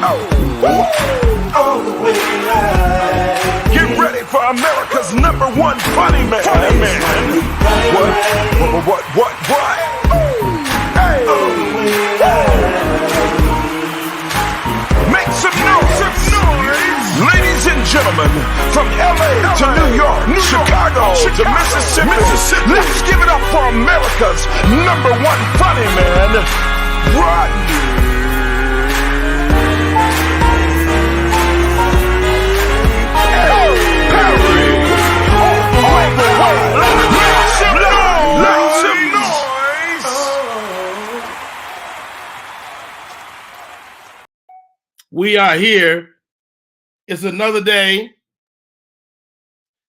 All the way right. Get ready for America's #1 funny man. What? Hey. Make some noise. Ladies and gentlemen, from LA to New York, Chicago to Mississippi, let's give it up for America's #1 funny man, Rodney. We are here. It's another day.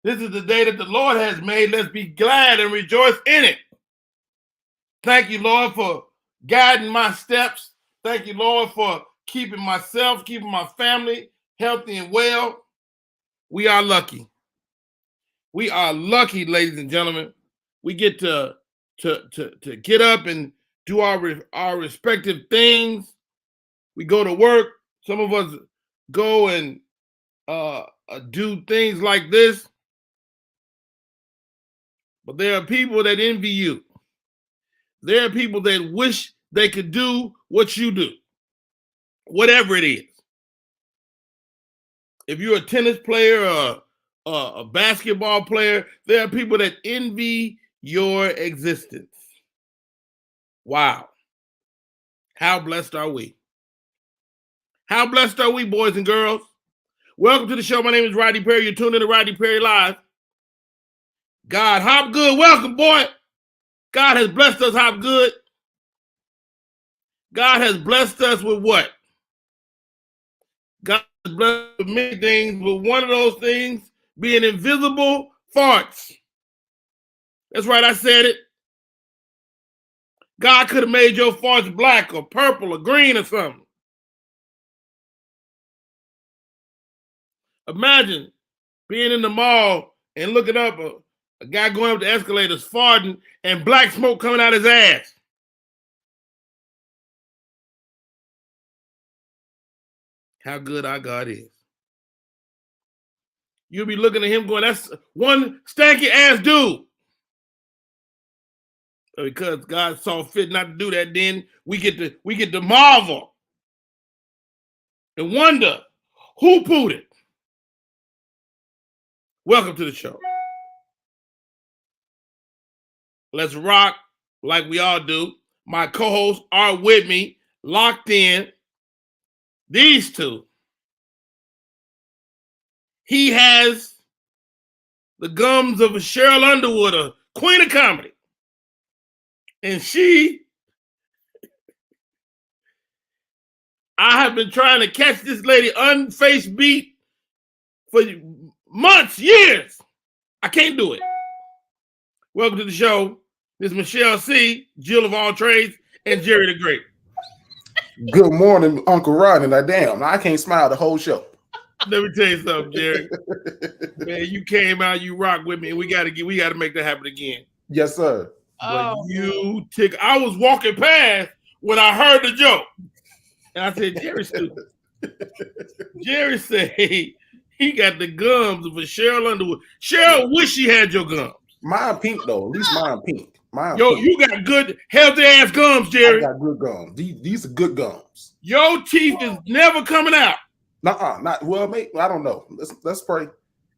This is the day that the Lord has made. Let's be glad and rejoice in it. Thank you, Lord, for guiding my steps. Thank you, Lord, for keeping myself, keeping my family healthy and well. We are lucky. We are lucky, ladies and gentlemen. We get to get up and do our respective things. We go to work. Some of us go and do things like this. But there are people that envy you. There are people that wish they could do what you do, whatever it is. If you're a tennis player or a basketball player, there are people that envy your existence. Wow. How blessed are we? How blessed are we, boys and girls? Welcome to the show. My name is Rodney Perry. You're tuned in to Rodney Perry Live. God, Hop Good. Welcome, boy. God has blessed us, Hop Good. God has blessed us with what? God has blessed us with many things, but one of those things being invisible farts. That's right, I said it. God could have made your farts black or purple or green or something. Imagine being in the mall and looking up a guy going up the escalators farting and black smoke coming out his ass. How good our God is. You'll be looking at him going, that's one stanky ass dude. Because God saw fit not to do that, then we get to marvel and wonder who put it. Welcome to the show. Let's rock like we all do. My co-hosts are with me, locked in. These two. He has the gums of a Cheryl Underwood, a queen of comedy. And I have been trying to catch this lady unfaced beat for months, years. I can't do it. Welcome to the show. This is Michelle C., Jill of all trades, and Jerry the Great. Good morning, Uncle Rodney. Now, damn, I can't smile the whole show. Let me tell you something, Jerry. Man, you came out, you rock with me, and we got to make that happen again. Yes, sir. But I was walking past when I heard the joke, and I said, "Jerry's stupid." Jerry said he got the gums of a Cheryl Underwood. Cheryl wish she had your gums. Mine pink though. At least mine pink. Pink. You got good, healthy ass gums, Jerry. I got good gums. These are good gums. Your teeth is never coming out. Not well, mate. I don't know. Let's pray.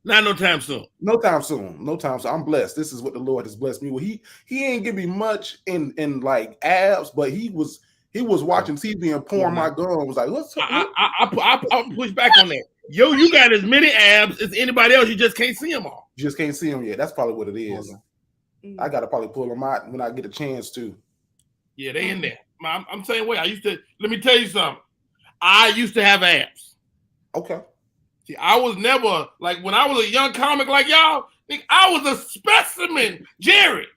Not no time soon. No time soon. I'm blessed. This is what the Lord has blessed me with. He ain't give me much in like abs, but he was watching TV and pouring my gum. Was like, I push back on that. You got as many abs as anybody else. You just can't see them all. You just can't see them yet. That's probably what it is. I gotta probably pull them out when I get a chance to. Yeah, they in there. I'm saying, wait. Let me tell you something. I used to have abs. Okay. See, I was never like when I was a young comic like y'all. I was a specimen, Jerry.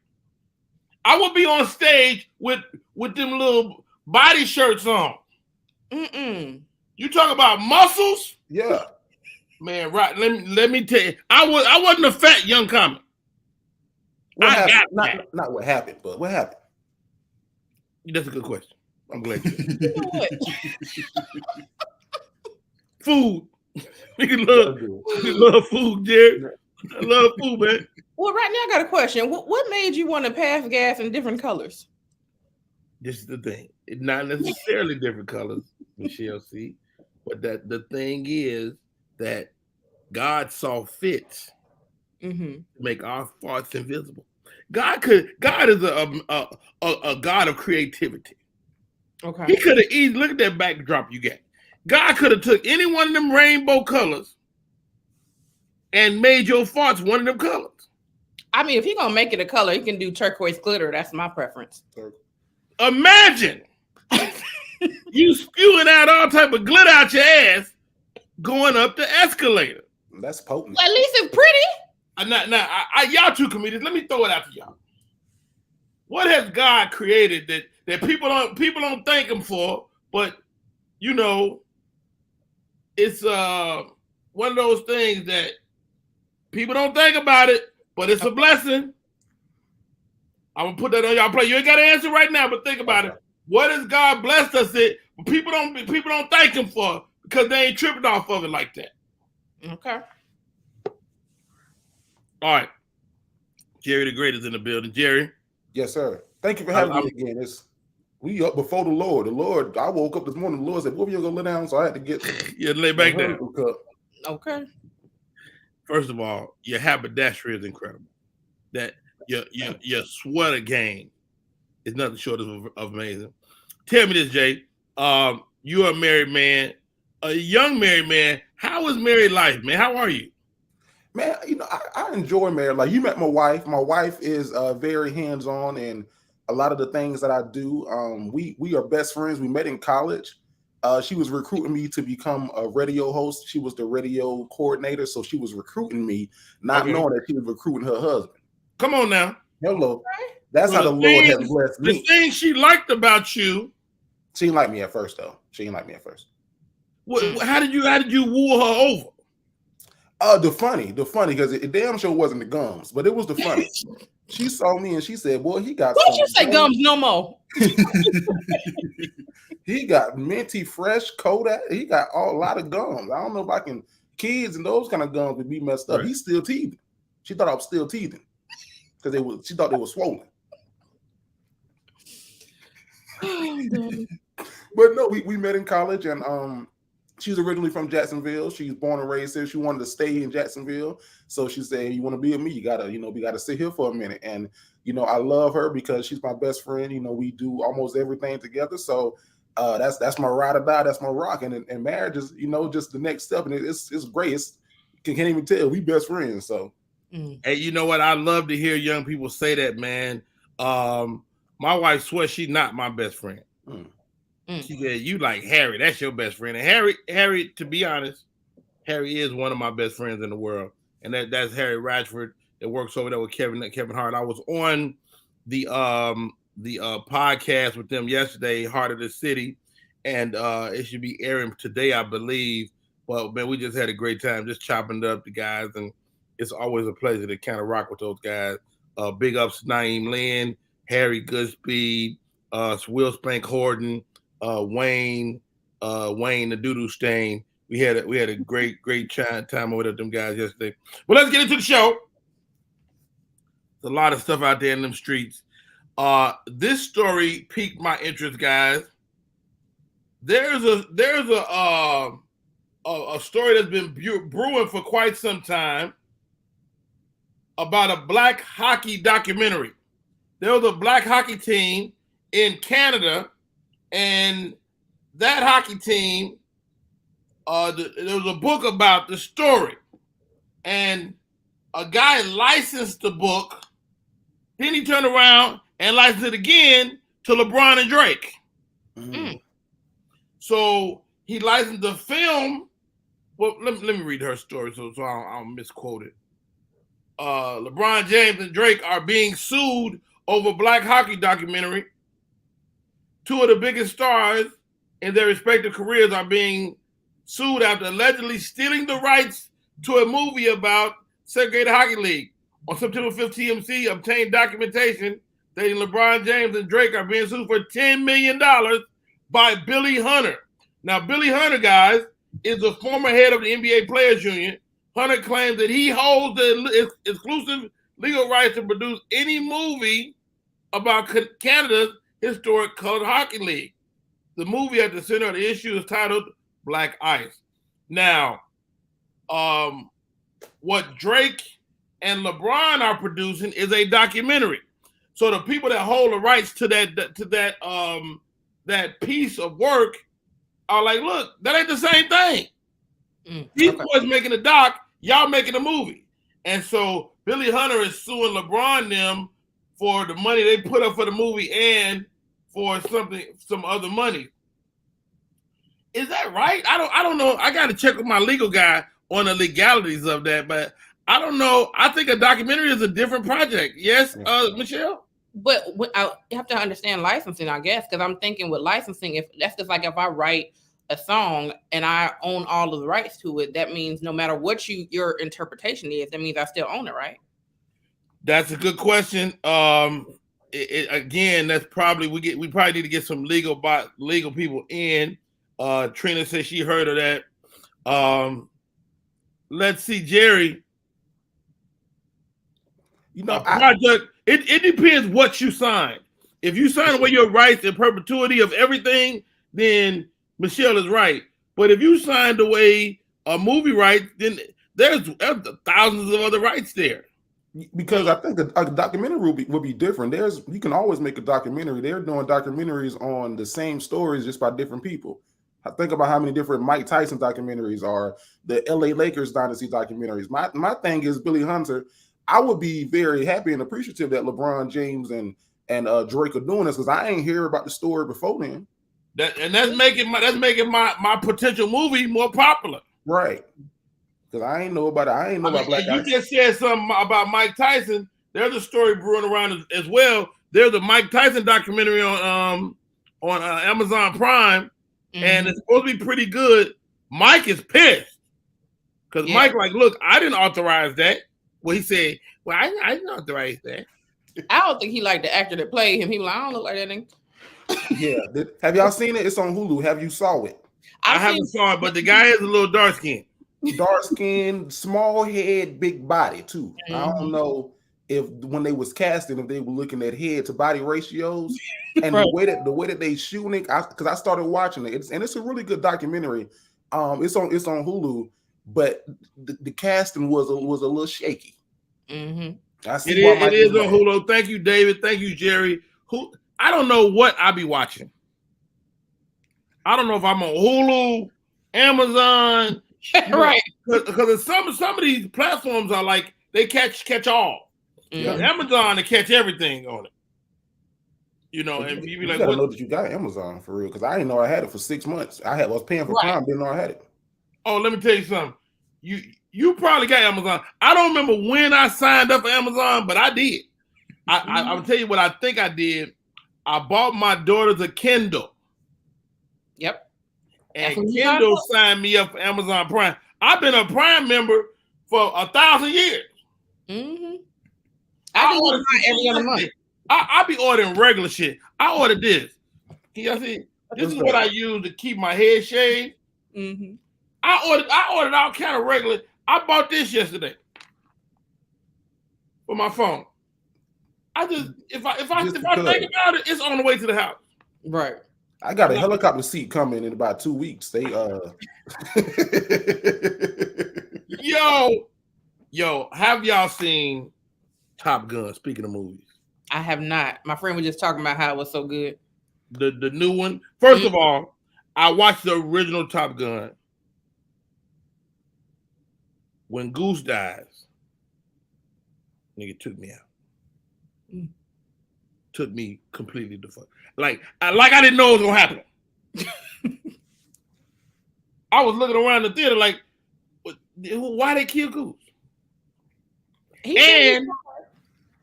I would be on stage with them little body shirts on. You talk about muscles? Yeah. Man, right. Let me tell you, I wasn't a fat young comic. What happened? Not what happened, but what happened? That's a good question. I'm glad you. You know what? food. We love food, Jerry. I love food, man. Well, right now I got a question. What made you want to pass gas in different colors? This is the thing. It's not necessarily different colors, Michelle C. But that the thing is that God saw fit to make our farts invisible. God is a God of creativity. Okay. He could have easily look at that backdrop you got. God could have took any one of them rainbow colors and made your farts one of them colors. I mean, if he gonna make it a color, he can do turquoise glitter. That's my preference. Imagine you spewing out all type of glitter out your ass going up the escalator. That's potent. Well, at least it's pretty. Now, y'all two comedians, let me throw it out to y'all. What has God created that people don't thank him for, but you know, it's one of those things that people don't think about it, but it's a blessing. I'm gonna put that on y'all plate. You ain't got to answer right now, but think about it. What has God blessed us with? People don't thank him for because they ain't tripping off of it like that. Okay. All right. Jerry the Great is in the building. Jerry. Yes, sir. Thank you for having me again. We up before the Lord. The Lord, I woke up this morning, the Lord said, "What are you gonna lay down?" So I had to get lay back down. Okay. First of all, your haberdashery is incredible. That your sweater game is nothing short of amazing. Tell me this, Jay. You're a married man, a young married man. How is married life, man? How are you? Man, you know, I enjoy marriage. Like, you met my wife. My wife is very hands-on in a lot of the things that I do. We are best friends. We met in college. She was recruiting me to become a radio host. She was the radio coordinator, so she was recruiting me, not knowing that she was recruiting her husband. Come on now. Hello. That's how the Lord has blessed me. The thing she liked about you. She didn't like me at first, though. She didn't like me at first. How did you woo her over? The funny, because it damn sure wasn't the gums, but it was the funny. She saw me and she said, "Boy, he got." Don't you say gums no more? He got minty fresh Kodak. He got a lot of gums. I don't know if I can. Kids and those kind of gums would be messed up. Right. He's still teething. She thought I was still teething because she thought they were swollen. But no, we met in college, and she's originally from Jacksonville. She's born and raised here. She wanted to stay in Jacksonville. So she said, "You want to be with me? You gotta, we gotta sit here for a minute." And, I love her because she's my best friend. We do almost everything together. So that's my ride or die. That's my rock. And marriage is, just the next step. And it's great. Can't even tell. We best friends. So. Hey, you know what? I love to hear young people say that, man. My wife swears she's not my best friend. She said, "You like Harry? That's your best friend." And Harry, to be honest, Harry is one of my best friends in the world, and that's Harry Ratchford that works over there with Kevin Hart. I was on the podcast with them yesterday, Heart of the City, and it should be airing today, I believe. But man, we just had a great time just chopping up the guys, and it's always a pleasure to kind of rock with those guys. Big ups Naeem Lynn, Harry Goodspeed, Will Spank Horton. Wayne the Doodoo Stain. We had a great time with them guys yesterday. Well, let's get into the show. There's a lot of stuff out there in them streets. This story piqued my interest, guys. There's a story that's been brewing for quite some time about a black hockey documentary. There was a black hockey team in Canada. And that hockey team, there was a book about the story. And a guy licensed the book. Then he turned around and licensed it again to LeBron and Drake. So he licensed the film. Well, let me read her story so I don't misquote it. LeBron James and Drake are being sued over black hockey documentary. Two of the biggest stars in their respective careers are being sued after allegedly stealing the rights to a movie about segregated hockey league. On September 5th, TMZ obtained documentation stating LeBron James and Drake are being sued for $10 million by Billy Hunter. Now, Billy Hunter, guys, is the former head of the NBA Players Union. Hunter claims that he holds the exclusive legal rights to produce any movie about Canada's historic colored hockey league. The movie at the center of the issue is titled Black Ice. Now, what Drake and LeBron are producing is a documentary. So the people that hold the rights to that piece of work are like, look, that ain't the same thing. These boys making a doc, y'all making a movie. And so Billy Hunter is suing LeBron them for the money they put up for the movie and for some other money. Is that right? I don't know. I got to check with my legal guy on the legalities of that, but I don't know. I think a documentary is a different project. Yes, Michelle? But I have to understand licensing, I guess, because I'm thinking with licensing, if that's just like if I write a song and I own all of the rights to it, that means no matter what your interpretation is, that means I still own it, right? That's a good question. Again, that's probably we probably need to get some legal people in. Trina says she heard of that. Let's see, Jerry. You know, project. It depends what you sign. If you sign away your rights in perpetuity of everything, then Michelle is right. But if you signed away a movie right, then there's thousands of other rights there. Because I think a documentary would be different. You can always make a documentary. They're doing documentaries on the same stories just by different people. I think about how many different Mike Tyson documentaries are, the LA Lakers dynasty documentaries. My thing is Billy Hunter. I would be very happy and appreciative that LeBron James and Drake are doing this because I ain't hear about the story before then. That's making my potential movie more popular. Right. Because I ain't know about it. I ain't know about Black Ice. You just said something about Mike Tyson. There's a story brewing around as well. There's a Mike Tyson documentary on Amazon Prime, and it's supposed to be pretty good. Mike is pissed because Mike like, look, I didn't authorize that. Well, he said, well, I didn't authorize that. I don't think he liked the actor that played him. He was like, I don't look like that nigga. Yeah. Have y'all seen it? It's on Hulu. Have you saw it? I haven't saw it, but the guy is a little dark skinned. Dark skin, small head, big body too. I don't know if when they was casting, if they were looking at head to body ratios and the way that they shooting it. Because I started watching it, it's a really good documentary. It's on Hulu, but the casting was a little shaky. I see it is on Hulu. Thank you, David. Thank you, Jerry. I don't know what I be watching. I don't know if I'm on Hulu, Amazon. Right, because some of these platforms are like they catch all. Amazon to catch everything on it. And you be like, gotta know that you got Amazon for real. Because I didn't know I had it for 6 months. I was paying for Prime, didn't know I had it. Oh, let me tell you something. You probably got Amazon. I don't remember when I signed up for Amazon, but I did. I'll tell you what I think I did. I bought my daughters a Kindle. Yep. And Kindle signed me up for Amazon Prime. I've been a Prime member for 1,000 years. I do it every other month. I be ordering regular shit. I ordered this. Can y'all see? This is what I use to keep my head shaved. I ordered all kind of regular. I bought this yesterday for my phone. I just if I think about it, it's on the way to the house. Right. I got a helicopter seat coming in about 2 weeks. They Yo, have y'all seen Top Gun? Speaking of movies. I have not. My friend was just talking about how it was so good. The new one. First of all, I watched the original Top Gun. When Goose dies, nigga took me out. Took me completely the fuck. Like I didn't know it was gonna happen. I was looking around the theater like, why they kill Goose? And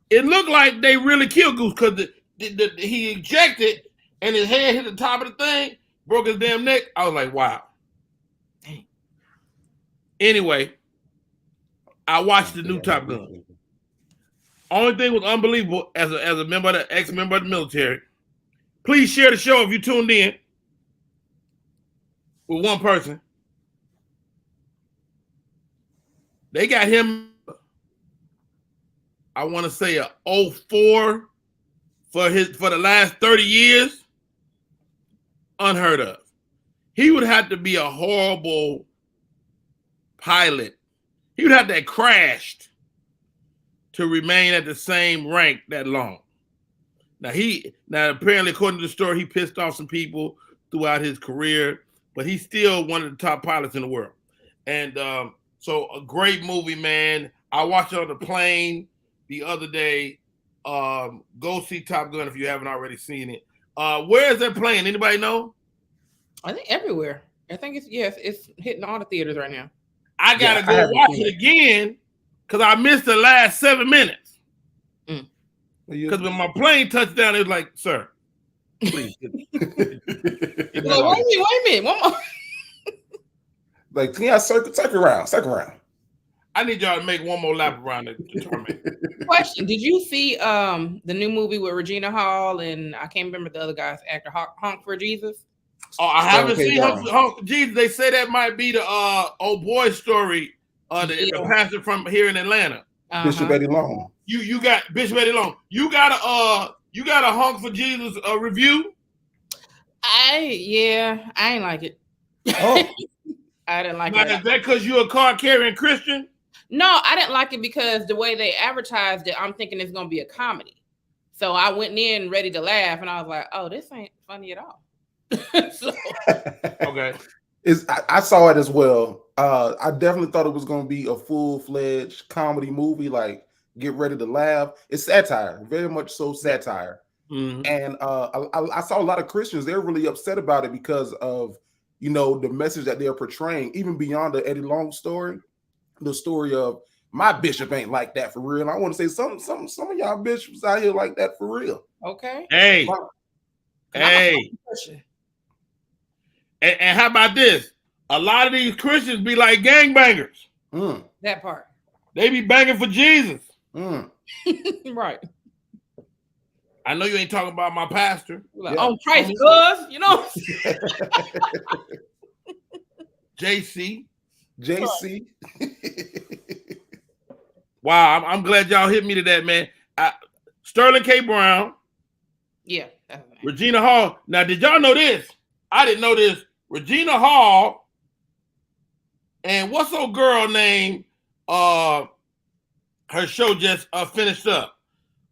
it looked like they really killed Goose because he ejected and his head hit the top of the thing, broke his damn neck. I was like, wow. Anyway, I watched the new Top Gun. Only thing was unbelievable as a member of the ex-member of the military. Please share the show if you tuned in with one person. They got him, I want to say a 04 for the last 30 years. Unheard of. He would have to be a horrible pilot. He would have to have crashed to remain at the same rank that long. Now apparently, according to the story, he pissed off some people throughout his career, but he's still one of the top pilots in the world. And so a great movie, man. I watched it on the plane the other day. Go see Top Gun if you haven't already seen it. Where is that playing? Anybody know? I think everywhere. I think it's hitting all the theaters right now. I gotta go watch it again because I missed the last 7 minutes. Because when my plane touched down, it was like, sir, please. Wait a minute. One more. Like, can I circle around? I need y'all to make one more lap around the tournament. Question: did you see the new movie with Regina Hall and I can't remember the other guy's actor, Honk for Jesus? Oh, I haven't seen Honk. Jesus, they say that might be the old boy story. The pastor from here in Atlanta, Bishop Eddie Long. You got Bishop Eddie Long. You got a Honk for Jesus review. I ain't like it. Oh. I didn't like it. Is that because you're a card carrying Christian? No, I didn't like it because the way they advertised it, I'm thinking it's gonna be a comedy. So I went in ready to laugh, and I was like, "Oh, this ain't funny at all." Okay. I saw it as well. I definitely thought it was going to be a full-fledged comedy movie, like get ready to laugh. It's satire, very much so satire. Mm-hmm. And I saw a lot of Christians, they're really upset about it because of, the message that they're portraying, even beyond the Eddie Long story, the story of my bishop ain't like that for real. And I want to say some of y'all bishops out here like that for real. Okay. Hey. And how about this? A lot of these Christians be like gangbangers. That part. They be banging for Jesus. Right. I know you ain't talking about my pastor. Like, on Christ, cuz, JC. Wow, I'm glad y'all hit me to that, man. Sterling K. Brown. Yeah. Regina Hall. Now, did y'all know this? I didn't know this. Regina Hall and what's old girl name? Her show just finished up.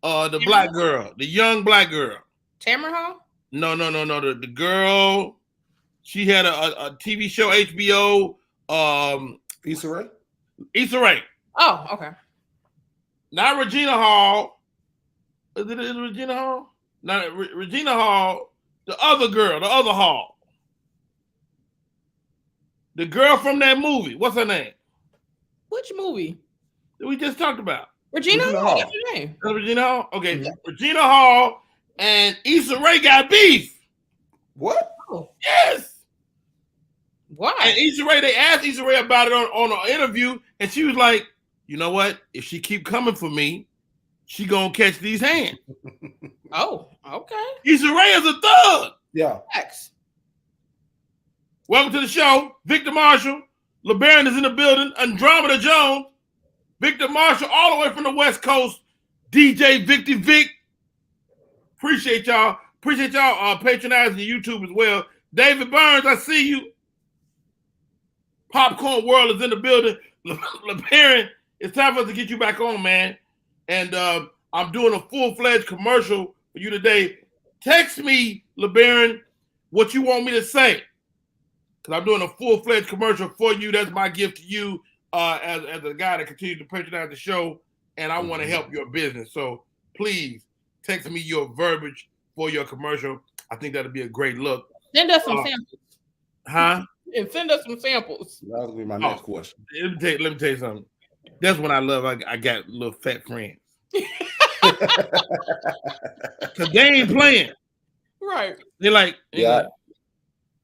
The black girl, the young black girl. Tamara Hall? No. The girl. She had a TV show, HBO. Issa Rae. Issa Rae. Oh, okay. Not Regina Hall. Is it Regina Hall? Not Regina Hall. The other girl, the other Hall. The girl from that movie. What's her name? Which movie? That we just talked about. Regina Hall. What's her name? Regina Hall? Okay. Mm-hmm. Regina Hall and Issa Rae got beef. What? Oh. Yes. Why? And Issa Rae, they asked Issa Rae about it on an interview, and she was like, you know what? If she keep coming for me, she gonna catch these hands. Oh, okay. Issa Rae is a thug. Yeah. X. Welcome to the show. Victor Marshall. LeBaron is in the building. Andromeda Jones. Victor Marshall all the way from the West Coast. DJ Victy Vic. Appreciate y'all. Appreciate y'all patronizing YouTube as well. David Burns, I see you. Popcorn World is in the building. LeBaron, it's time for us to get you back on, man. And I'm doing a full-fledged commercial for you today. Text me, LeBaron, what you want me to say. Because I'm doing a full-fledged commercial for you. That's my gift to you as a guy that continues to patronize the show. And I want to help your business. So please text me your verbiage for your commercial. I think that'll be a great look. Send us some samples. Huh? And send us some samples. That'll be my next question. Let me tell you something. That's what I love. I got little fat friends. Because they ain't playing. Right. They're like, yeah.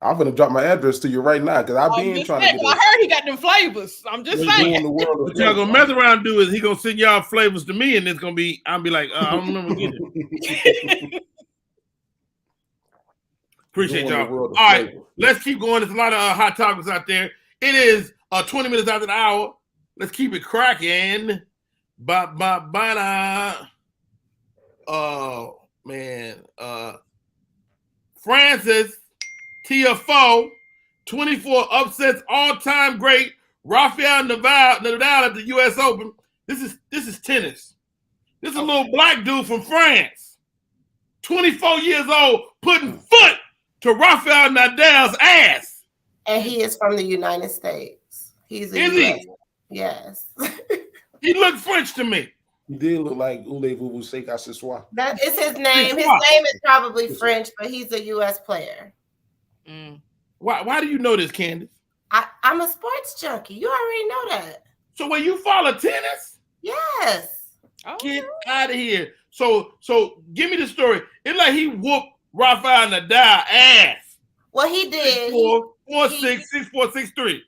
I'm gonna drop my address to you right now because I've been trying to get I heard he got them flavors. I'm just saying. What y'all gonna mess around and do is he gonna send y'all flavors to me, and it's gonna be I'll be like, I don't remember getting it. Appreciate y'all. All right, let's keep going. There's a lot of hot topics out there. It is 20 minutes after the hour. Let's keep it cracking. Oh man. Francis Tiafoe, 24 upsets all-time great Rafael Nadal at the U.S. Open. This is tennis. This is a little black dude from France, 24 years old, putting foot to Rafael Nadal's ass. And he is from the United States. He's a Is US. he? Yes. He looked French to me. He did look like Voulez-Vous Shake à ce soir. That is his name. His name is probably French, but he's a US player. Why do you know this, Candace? I'm a sports junkie. You already know that. So when you follow tennis? Yes. Get out of here. So give me the story. It's like he whooped Rafael Nadal ass. Well, he did. 6'4", 6'4", 6'3".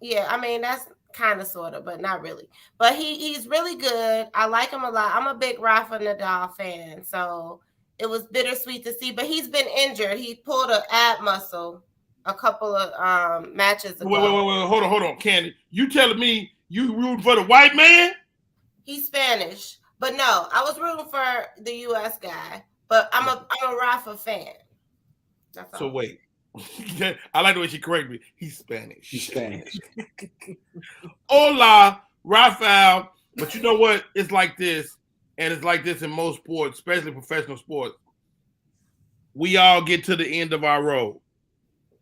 Yeah, I mean, that's kind of sort of, but not really. But he's really good. I like him a lot. I'm a big Rafa Nadal fan, so it was bittersweet to see. But he's been injured. He pulled an ab muscle a couple of matches ago. Wait, hold on, Candy. You telling me you rooting for the white man? He's Spanish, but no, I was rooting for the U.S. guy. But I'm a Rafa fan. That's all. So wait. I like the way she corrected me. He's Spanish. He's Spanish. Hola, Rafael. But you know what? It's like this, and it's like this in most sports, especially professional sports. We all get to the end of our road.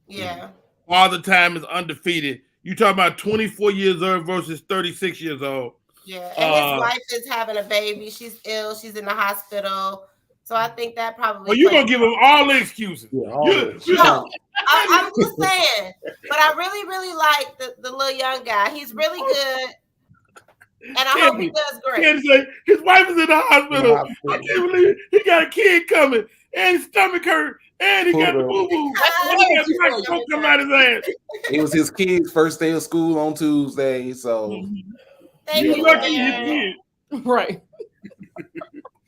Yeah. Father Time is undefeated. You talking about 24 years old versus 36 years old. Yeah, and his wife is having a baby. She's ill. She's in the hospital. So I think that probably. Well, you're going to give him all the excuses. Yeah, No, I'm just saying. But I really, really like the little young guy. He's really good. And I hope he does great. Can't say his wife is in the hospital. I can't believe it. He got a kid coming, and his stomach hurt, and he got the boo-boo. And he got the smoke coming out his ass. It was his kid's first day of school on Tuesday, so. Thank you, lucky his kid. Right.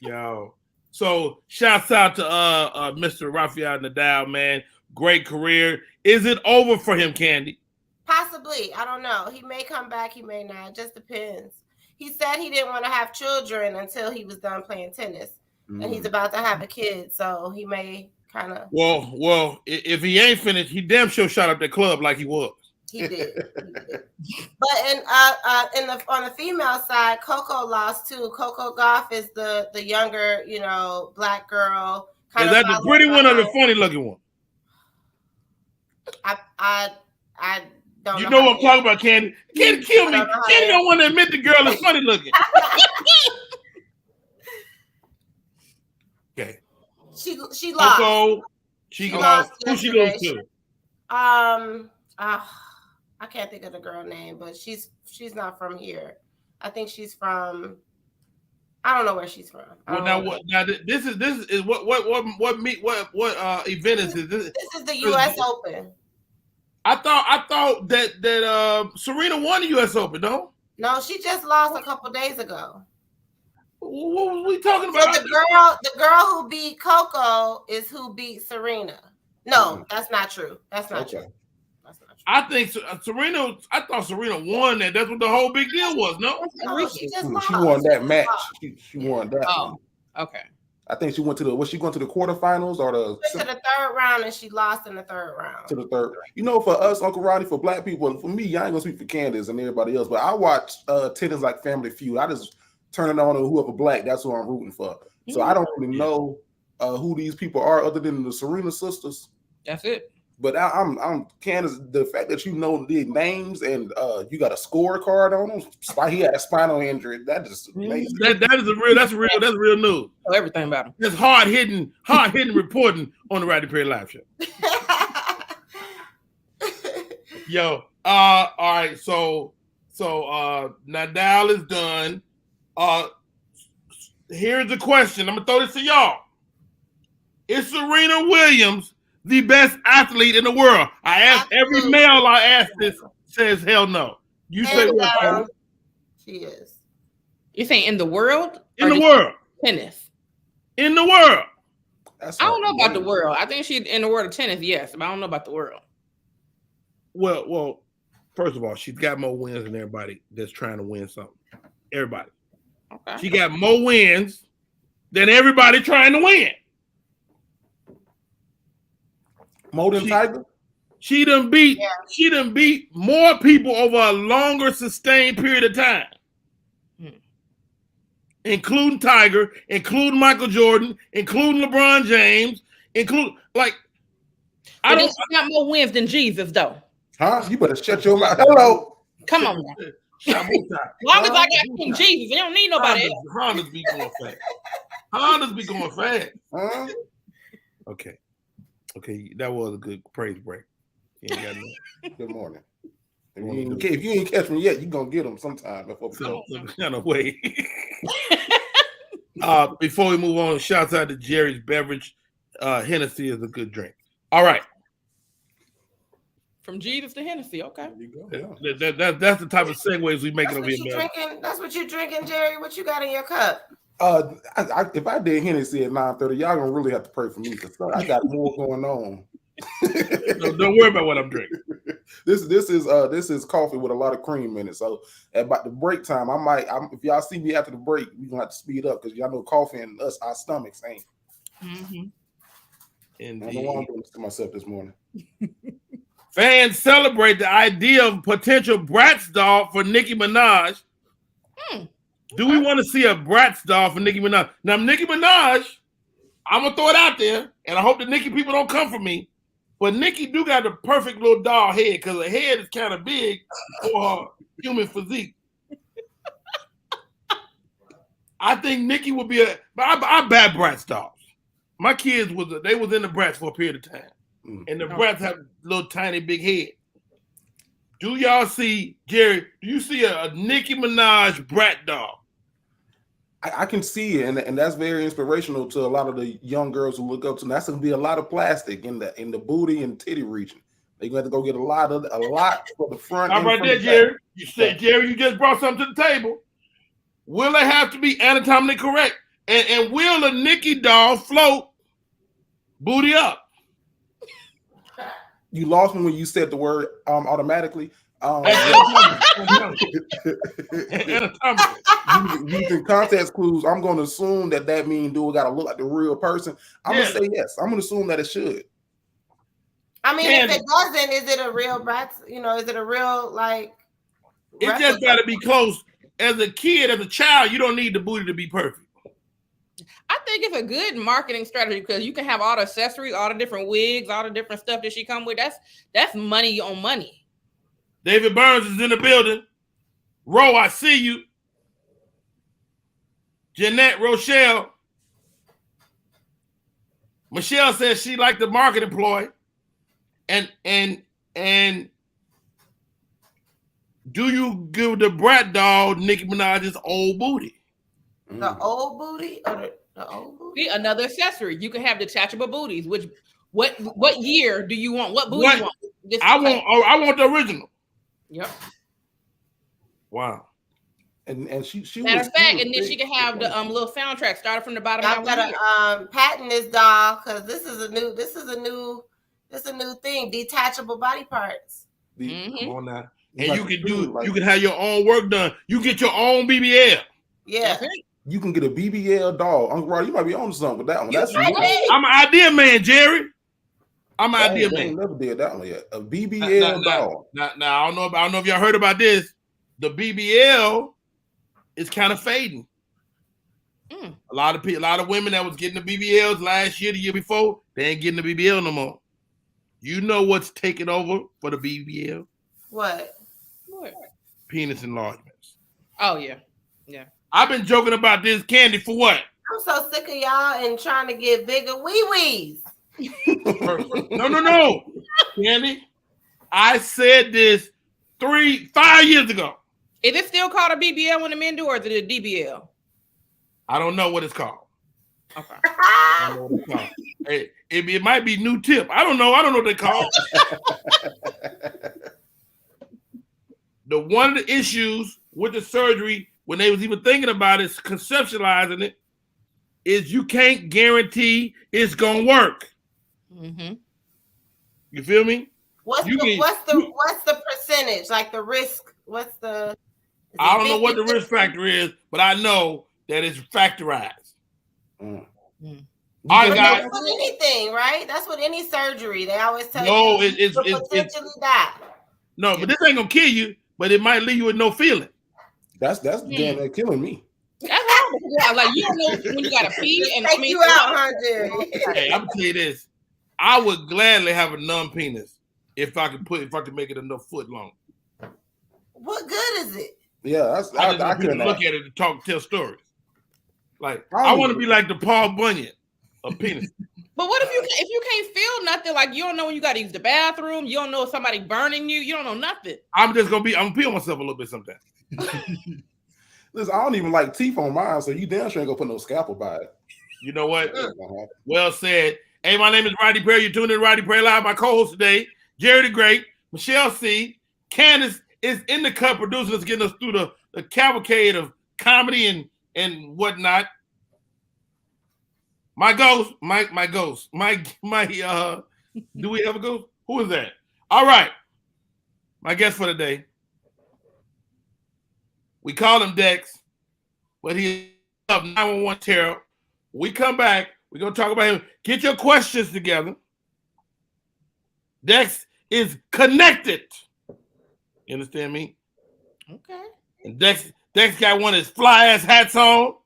Yo. So shouts out to Mr. Rafael Nadal, man. Great career. Is it over for him, Candy? Possibly. I don't know. He may come back. He may not. It just depends. He said he didn't want to have children until he was done playing tennis. And he's about to have a kid. So he may kind of. Well, if he ain't finished, he damn sure shot up the club like he was. He did. But on the female side, Coco lost too. Coco Gauff is the younger, black girl. Is that the pretty one or the funny looking one? I don't know. You know what I'm talking about, Candy? Candy kill me. Candy don't want to admit the girl is funny looking. Okay. She lost. Coco, she lost. Who she goes to? I can't think of the girl name, but she's not from here. I think she's from. I don't know where she's from. This is what event is this? This is the U.S. Open. I thought that Serena won the U.S. Open, no? No, she just lost a couple days ago. What was we talking about? So the girl who beat Coco is who beat Serena. No, that's not true. That's not true. I think Serena. I thought Serena won that. That's what the whole big deal was. No, she just lost. She won that match. She won that. Oh, okay. I think she went to was she going to the quarterfinals or the? She went to the third round and she lost in the third round. To the third. For us, Uncle Rodney, for black people, for me, I ain't gonna speak for Candace and everybody else, but I watch tennis like Family Feud. I just turn it on to whoever black. That's who I'm rooting for. So I don't really know who these people are other than the Serena sisters. That's it. But I'm Candace. The fact that you know the names and you got a scorecard on them. He had a spinal injury. That just amazing. That's real news. Know everything about him. It's hard hitting reporting on the Rodney Perry Live Show. Yo, all right. So Nadal is done. Here's the question. I'm gonna throw this to y'all. Is Serena Williams the best athlete in the world? I asked every male I asked this says hell no. You say what? She is. You saying in the world? In the world. Tennis. In the world. I don't know about the world. I think she's in the world of tennis, yes, but I don't know about the world. Well, First of all, she's got more wins than everybody that's trying to win something. Everybody. Okay. She got more wins than everybody trying to win. More than Tiger? She done beat more people over a longer sustained period of time. Including Tiger, including Michael Jordan, including LeBron James, I don't. She got more wins than Jesus, though. Huh? You better shut your mouth. Hello. Come on now. As long as I got King Jesus, they don't need nobody else. Hondas be going fast. Hondas be going fast. Huh? Okay, that was a good praise break. You ain't got no. Good morning. If you ain't catch me yet, you gonna get them sometime before we So, kind of way. Before we move on, shouts out to Jerry's Beverage. Hennessy is a good drink. All right. From Jesus to Hennessy, okay. There you go. Yeah. That's the type of segues we make it over here. That's what you drinking, Jerry. What you got in your cup? If I did Hennessy at 9:30, y'all gonna really have to pray for me because I got more going on. Don't worry about what I'm drinking. This is coffee with a lot of cream in it. So at about the break time, if y'all see me after the break, we're gonna have to speed up because y'all know coffee and us, our stomachs ain't. Mm-hmm. I don't know why I'm doing this to myself this morning. Fans celebrate the idea of potential Bratz doll for Nicki Minaj. Do we want to see a Bratz doll for Nicki Minaj? Now, Nicki Minaj, I'm going to throw it out there, and I hope the Nicki people don't come for me, but Nicki do got the perfect little doll head because her head is kind of big for her human physique. I think Nicki would be I bad Bratz dolls. My kids was in the Bratz for a period of time. And the Bratz have little tiny big head. Do y'all see, Jerry, do you see a Nicki Minaj Brat doll? I can see it, and that's very inspirational to a lot of the young girls who look up to. That's going to be a lot of plastic in the booty and titty region. They're going to have to go get a lot for the front. All right, there, Jerry. You said, Jerry, you just brought something to the table. Will it have to be anatomically correct? And will a Nicki doll float booty up? You lost me when you said the word automatically. Using context clues, I'm going to assume that means do it got to look like the real person. I'm going to say yes. I'm going to assume that it should. I mean, if it doesn't, is it a real Bratz? Is it a real like? It just got to be close. As a kid, as a child, you don't need the booty to be perfect. I think it's a good marketing strategy because you can have all the accessories, all the different wigs, all the different stuff that she come with. That's money on money. David Burns is in the building. Ro, I see you. Jeanette Rochelle. Michelle says she liked the marketing ploy. And do you give the Brat doll Nicki Minaj's old booty? The old booty or the old booty? See, another accessory. You can have detachable booties. Which what year do you want? What booty you want? I want the original. Yep. Wow. And she matter of fact, and then she can have the little soundtrack started from the bottom. I'm gonna patent this doll because this is a new thing. Detachable body parts. Come on now. And you can have your own work done. You get your own BBL. Yeah. You can get a BBL doll. Uncle Rod, you might be on to something with that one. I'm an idea man, Jerry. I'm an idea man. I never did that one yet. A BBL doll. Now, I don't know if y'all heard about this. The BBL is kind of fading. A lot of women that was getting the BBLs last year, the year before, they ain't getting the BBL no more. You know what's taking over for the BBL? What? Penis enlargements. Oh yeah. I've been joking about this candy for what? I'm so sick of y'all and trying to get bigger wee-wees. No. Candy, I said this 5 years ago. Is it still called a BBL when the men do, or is it a DBL? I don't know what it's called. Okay. I don't know what it's called. Hey, it might be new tip. I don't know what they call it. One of the issues with the surgery when they was even thinking about it, conceptualizing it, is you can't guarantee it's gonna work. Mm-hmm. You feel me? What's the percentage? Like the risk? What's the? I don't know what the risk factor is, but I know that it's factorized. Mm. All right, guys. That's with anything, right? That's with any surgery. They always tell No, you it's potentially die. No, but this ain't gonna kill you, but it might leave you with no feeling. That's damn near killing me. That's horrible. Yeah, like you don't know when you gotta pee and Take you out, huh, Jerry? Hey, I'm gonna tell you this. I would gladly have a numb penis if I could make it enough foot long. What good is it? Yeah, I couldn't look at it and tell stories. Like I want to be like the Paul Bunyan of penis. But what if you can't feel nothing? Like you don't know when you got to use the bathroom. You don't know if somebody burning you. You don't know nothing. I'm gonna pee on myself a little bit sometimes. Listen, I don't even like teeth on mine, so you damn sure ain't gonna put no scalpel by it. You know what? Well said. Hey, my name is Rodney Perry. You're tuning in to Rodney Perry Live. My co-host today, Jerry the Great, Michelle C. Candace is in the cut producing us, getting us through the cavalcade of comedy and whatnot. My ghost. Do we have a ghost? Who is that? All right. My guest for the day. We call him Dex, but he's up 911 Terror. We come back. We're going to talk about him. Get your questions together. Dex is connected. You understand me? Okay. And Dex got one of his fly-ass hats on.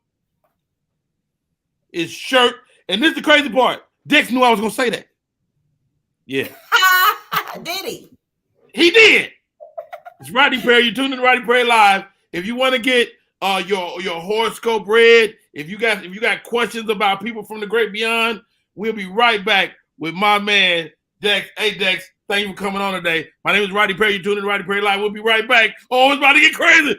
His shirt. And this is the crazy part. Dex knew I was going to say that. Yeah. Did he? He did. It's Rodney Perry. You're tuning in to Rodney Perry Live. If you want to get your horoscope read, if you got questions about people from the great beyond, we'll be right back with my man Dex. Hey Dex, thank you for coming on today. My name is Rodney Perry. You're tuning in to Rodney Perry Live. We'll be right back. Oh, it's about to get crazy.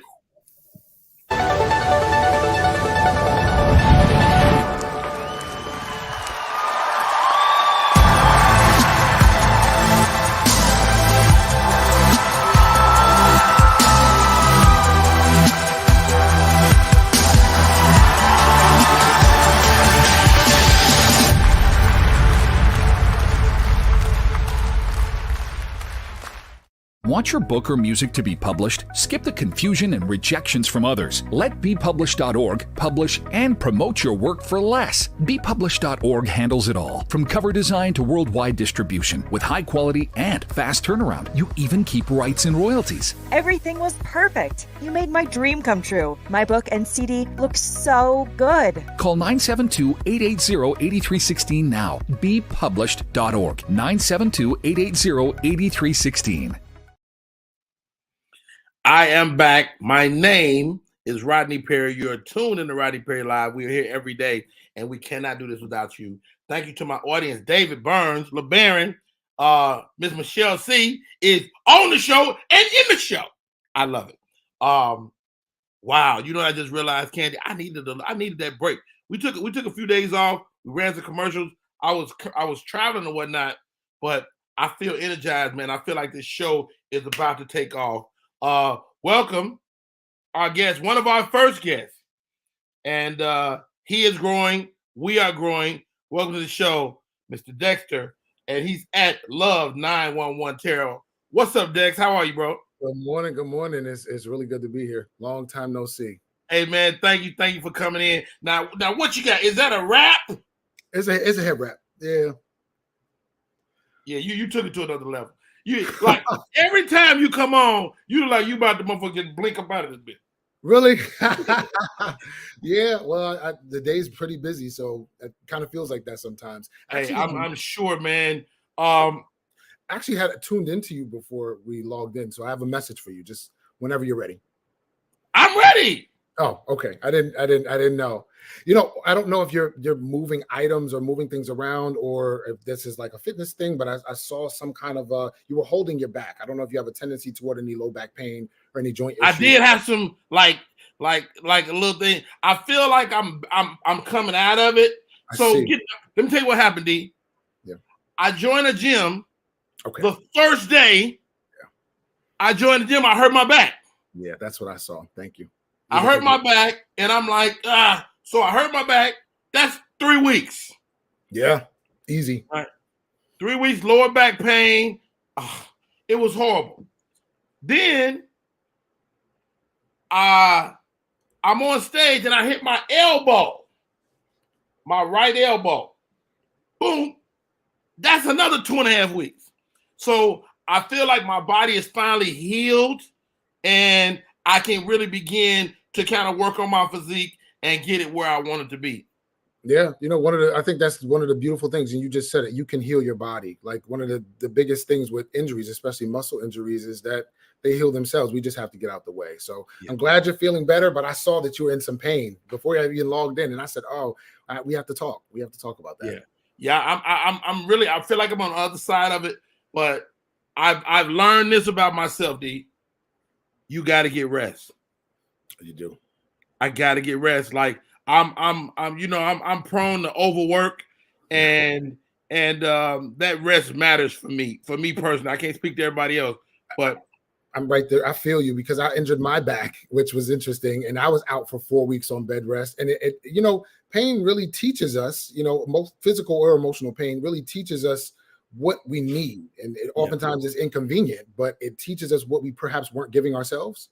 Want your book or music to be published? Skip the confusion and rejections from others. Let BePublished.org publish and promote your work for less. BePublished.org handles it all, from cover design to worldwide distribution, with high quality and fast turnaround. You even keep rights and royalties. Everything was perfect. You made my dream come true. My book and CD look so good. Call 972-880-8316 now. BePublished.org. 972-880-8316. I am back. My name is Rodney Perry. You're tuned in to Rodney Perry Live. We're here every day, and we cannot do this without you. Thank you to my audience. David Burns, LeBaron, Miss Michelle C. is on the show and in the show. I love it. Wow. You know, I just realized, Candy, I needed that break. We took a few days off. We ran some commercials. I was traveling and whatnot, but I feel energized, man. I feel like this show is about to take off. Welcome our guest, one of our first guests, and he is growing. We are growing. Welcome to the show, Mr. Dexter, and he's at Love 911 Terrell. What's up, Dex? How are you, bro? Good morning. Good morning. It's really good to be here. Long time no see. Hey, man, thank you for coming in. Now, what you got? Is that a rap? It's a head wrap. Yeah. Yeah, you took it to another level. You like every time you come on, you like you about to motherfucker blink up out of this bitch. Really? Yeah. Well, the day's pretty busy, so it kind of feels like that sometimes. Actually, hey, I'm sure, man. Actually had tuned into you before we logged in, so I have a message for you. Just whenever you're ready. I'm ready. Oh, okay. I didn't know. You know, I don't know if you're moving items or moving things around, or if this is like a fitness thing, but I saw some kind of you were holding your back. I don't know if you have a tendency toward any low back pain or any joint issues. I did have some like a little thing. I feel like I'm coming out of it. So let me tell you what happened, D. Yeah. I joined a gym. Okay. The first day I joined the gym, I hurt my back. Yeah, that's what I saw. Thank you. I hurt my back, and I'm like, so I hurt my back. That's 3 weeks. Yeah, easy. All right. 3 weeks, lower back pain. It was horrible. Then I'm on stage and I hit my elbow, my right elbow. Boom. That's another 2.5 weeks. So I feel like my body is finally healed and I can really begin to kind of work on my physique and get it where I want it to be. Yeah, I think that's one of the beautiful things, and you just said it, you can heal your body. Like one of the biggest things with injuries, especially muscle injuries, is that they heal themselves. We just have to get out the way. So I'm glad you're feeling better, but I saw that you were in some pain before you even logged in, and I said, we have to talk. We have to talk about that. Yeah. I'm really, I feel like I'm on the other side of it, but I've learned this about myself, D. You got to get rest. You do. I got to get rest. Like I'm prone to overwork, and that rest matters for me personally. I can't speak to everybody else, but I'm right there. I feel you because I injured my back, which was interesting, and I was out for 4 weeks on bed rest. And it pain really teaches us, most physical or emotional pain really teaches us what we need, and it oftentimes is inconvenient, but it teaches us what we perhaps weren't giving ourselves.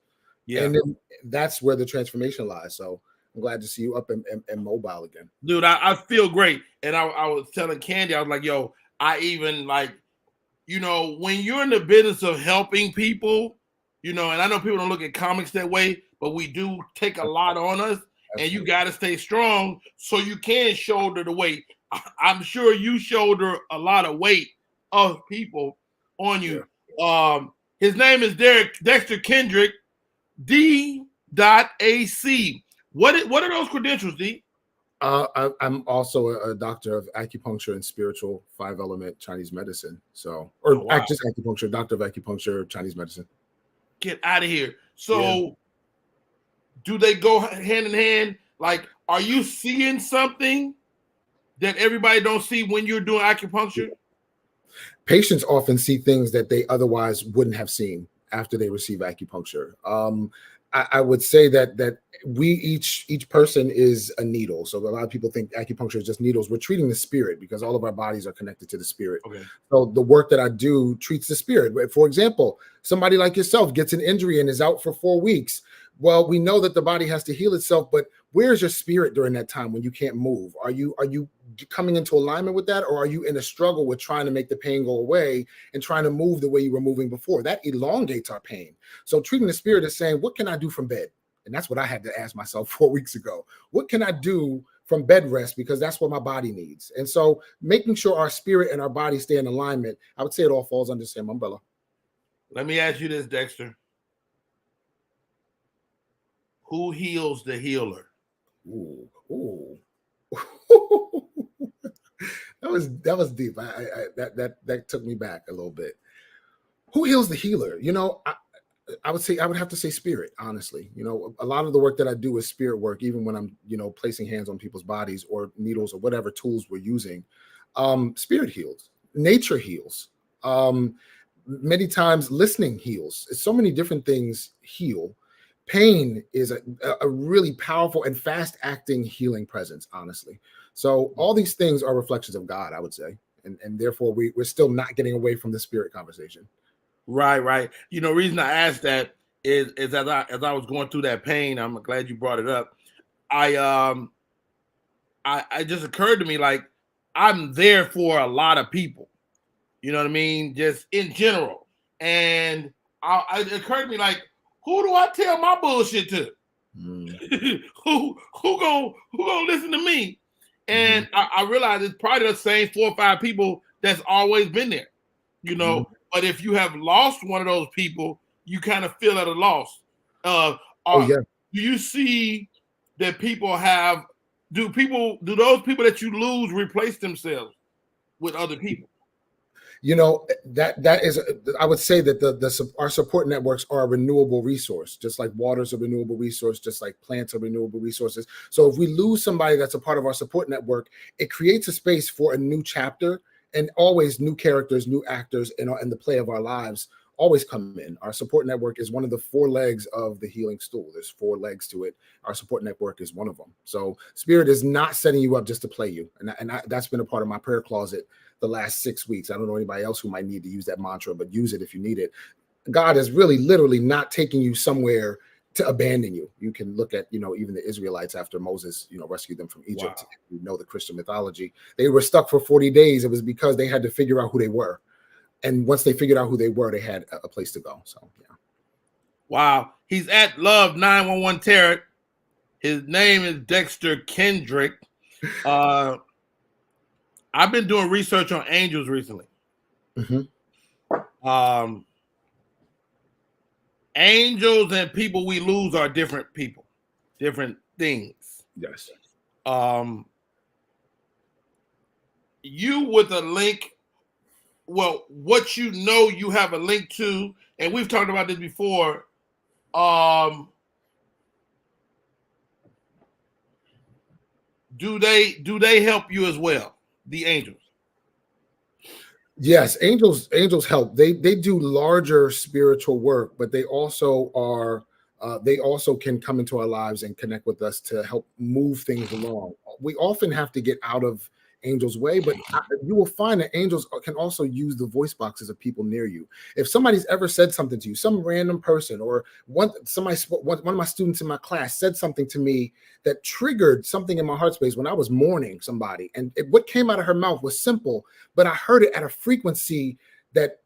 Yeah, and then that's where the transformation lies. So I'm glad to see you up and mobile again. Dude, I feel great. And I was telling Candy, I was like, yo, I even like, when you're in the business of helping people, and I know people don't look at comics that way, but we do take a lot on us. And you got to stay strong so you can shoulder the weight. I'm sure you shoulder a lot of weight of people on you. Yeah. His name is Dexter Kendrick, D.AC. What are those credentials, D? I'm also a doctor of acupuncture and spiritual 5-element Chinese medicine. So, just acupuncture, doctor of acupuncture, Chinese medicine. Get out of here. So, do they go hand in hand? Like, are you seeing something that everybody don't see when you're doing acupuncture? Patients often see things that they otherwise wouldn't have seen after they receive acupuncture. I would say that we each person is a needle. So a lot of people think acupuncture is just needles. We're treating the spirit because all of our bodies are connected to the spirit. Okay. So the work that I do treats the spirit. For example, somebody like yourself gets an injury and is out for 4 weeks. Well, we know that the body has to heal itself, but where's your spirit during that time when you can't move? Are you coming into alignment with that, or are you in a struggle with trying to make the pain go away and trying to move the way you were moving before? That elongates our pain. So treating the spirit is saying, what can I do from bed? And that's what I had to ask myself 4 weeks ago. What can I do from bed rest? Because that's what my body needs. And so making sure our spirit and our body stay in alignment, I would say it all falls under the same umbrella. Let me ask you this, Dexter. Who heals the healer? Ooh. that was deep. That took me back a little bit. Who heals the healer? I would say I would have to say spirit, honestly. A lot of the work that I do is spirit work, even when I'm, placing hands on people's bodies or needles or whatever tools we're using. Spirit heals, nature heals. Many times listening heals. So many different things heal. Pain is a really powerful and fast-acting healing presence, honestly. So all these things are reflections of God, I would say. And therefore, we're still not getting away from the spirit conversation. Right. The reason I asked that is as I was going through that pain, I'm glad you brought it up. I just occurred to me, like, I'm there for a lot of people. You know what I mean? Just in general. And it occurred to me, like, who do I tell my bullshit to? Who gonna listen to me? And I realized it's probably the same 4 or 5 people that's always been there, But if you have lost one of those people, you kind of feel at a loss. Do you see that people have? Do those people that you lose replace themselves with other people? That is, I would say that our support networks are a renewable resource, just like water is a renewable resource, just like plants are renewable resources. So if we lose somebody that's a part of our support network, it creates a space for a new chapter, and always new characters, new actors, and the play of our lives always come in. Our support network is one of the 4 legs of the healing stool. There's 4 legs to it. Our support network is one of them. So spirit is not setting you up just to play you. And that's been a part of my prayer closet the last 6 weeks. I don't know anybody else who might need to use that mantra, but use it if you need it. God is really literally not taking you somewhere to abandon you. You can look at, even the Israelites after Moses, rescued them from Egypt. Wow. You know the Christian mythology. They were stuck for 40 days. It was because they had to figure out who they were. And once they figured out who they were, they had a place to go. So, yeah. Wow. He's at Love 911 Tarot. His name is Dexter Kendrick. I've been doing research on angels recently. Mm-hmm. Angels and people we lose are different people, different things. Yes. You with a link, well, what you have a link to, and we've talked about this before. Do they help you as well? The angels? Yes, angels help. They do larger spiritual work, but they also are they also can come into our lives and connect with us to help move things along. We often have to get out of angels' way, but you will find that angels can also use the voice boxes of people near you. If somebody's ever said something to you, some random person, or one of my students in my class said something to me that triggered something in my heart space when I was mourning somebody, and what came out of her mouth was simple, but I heard it at a frequency that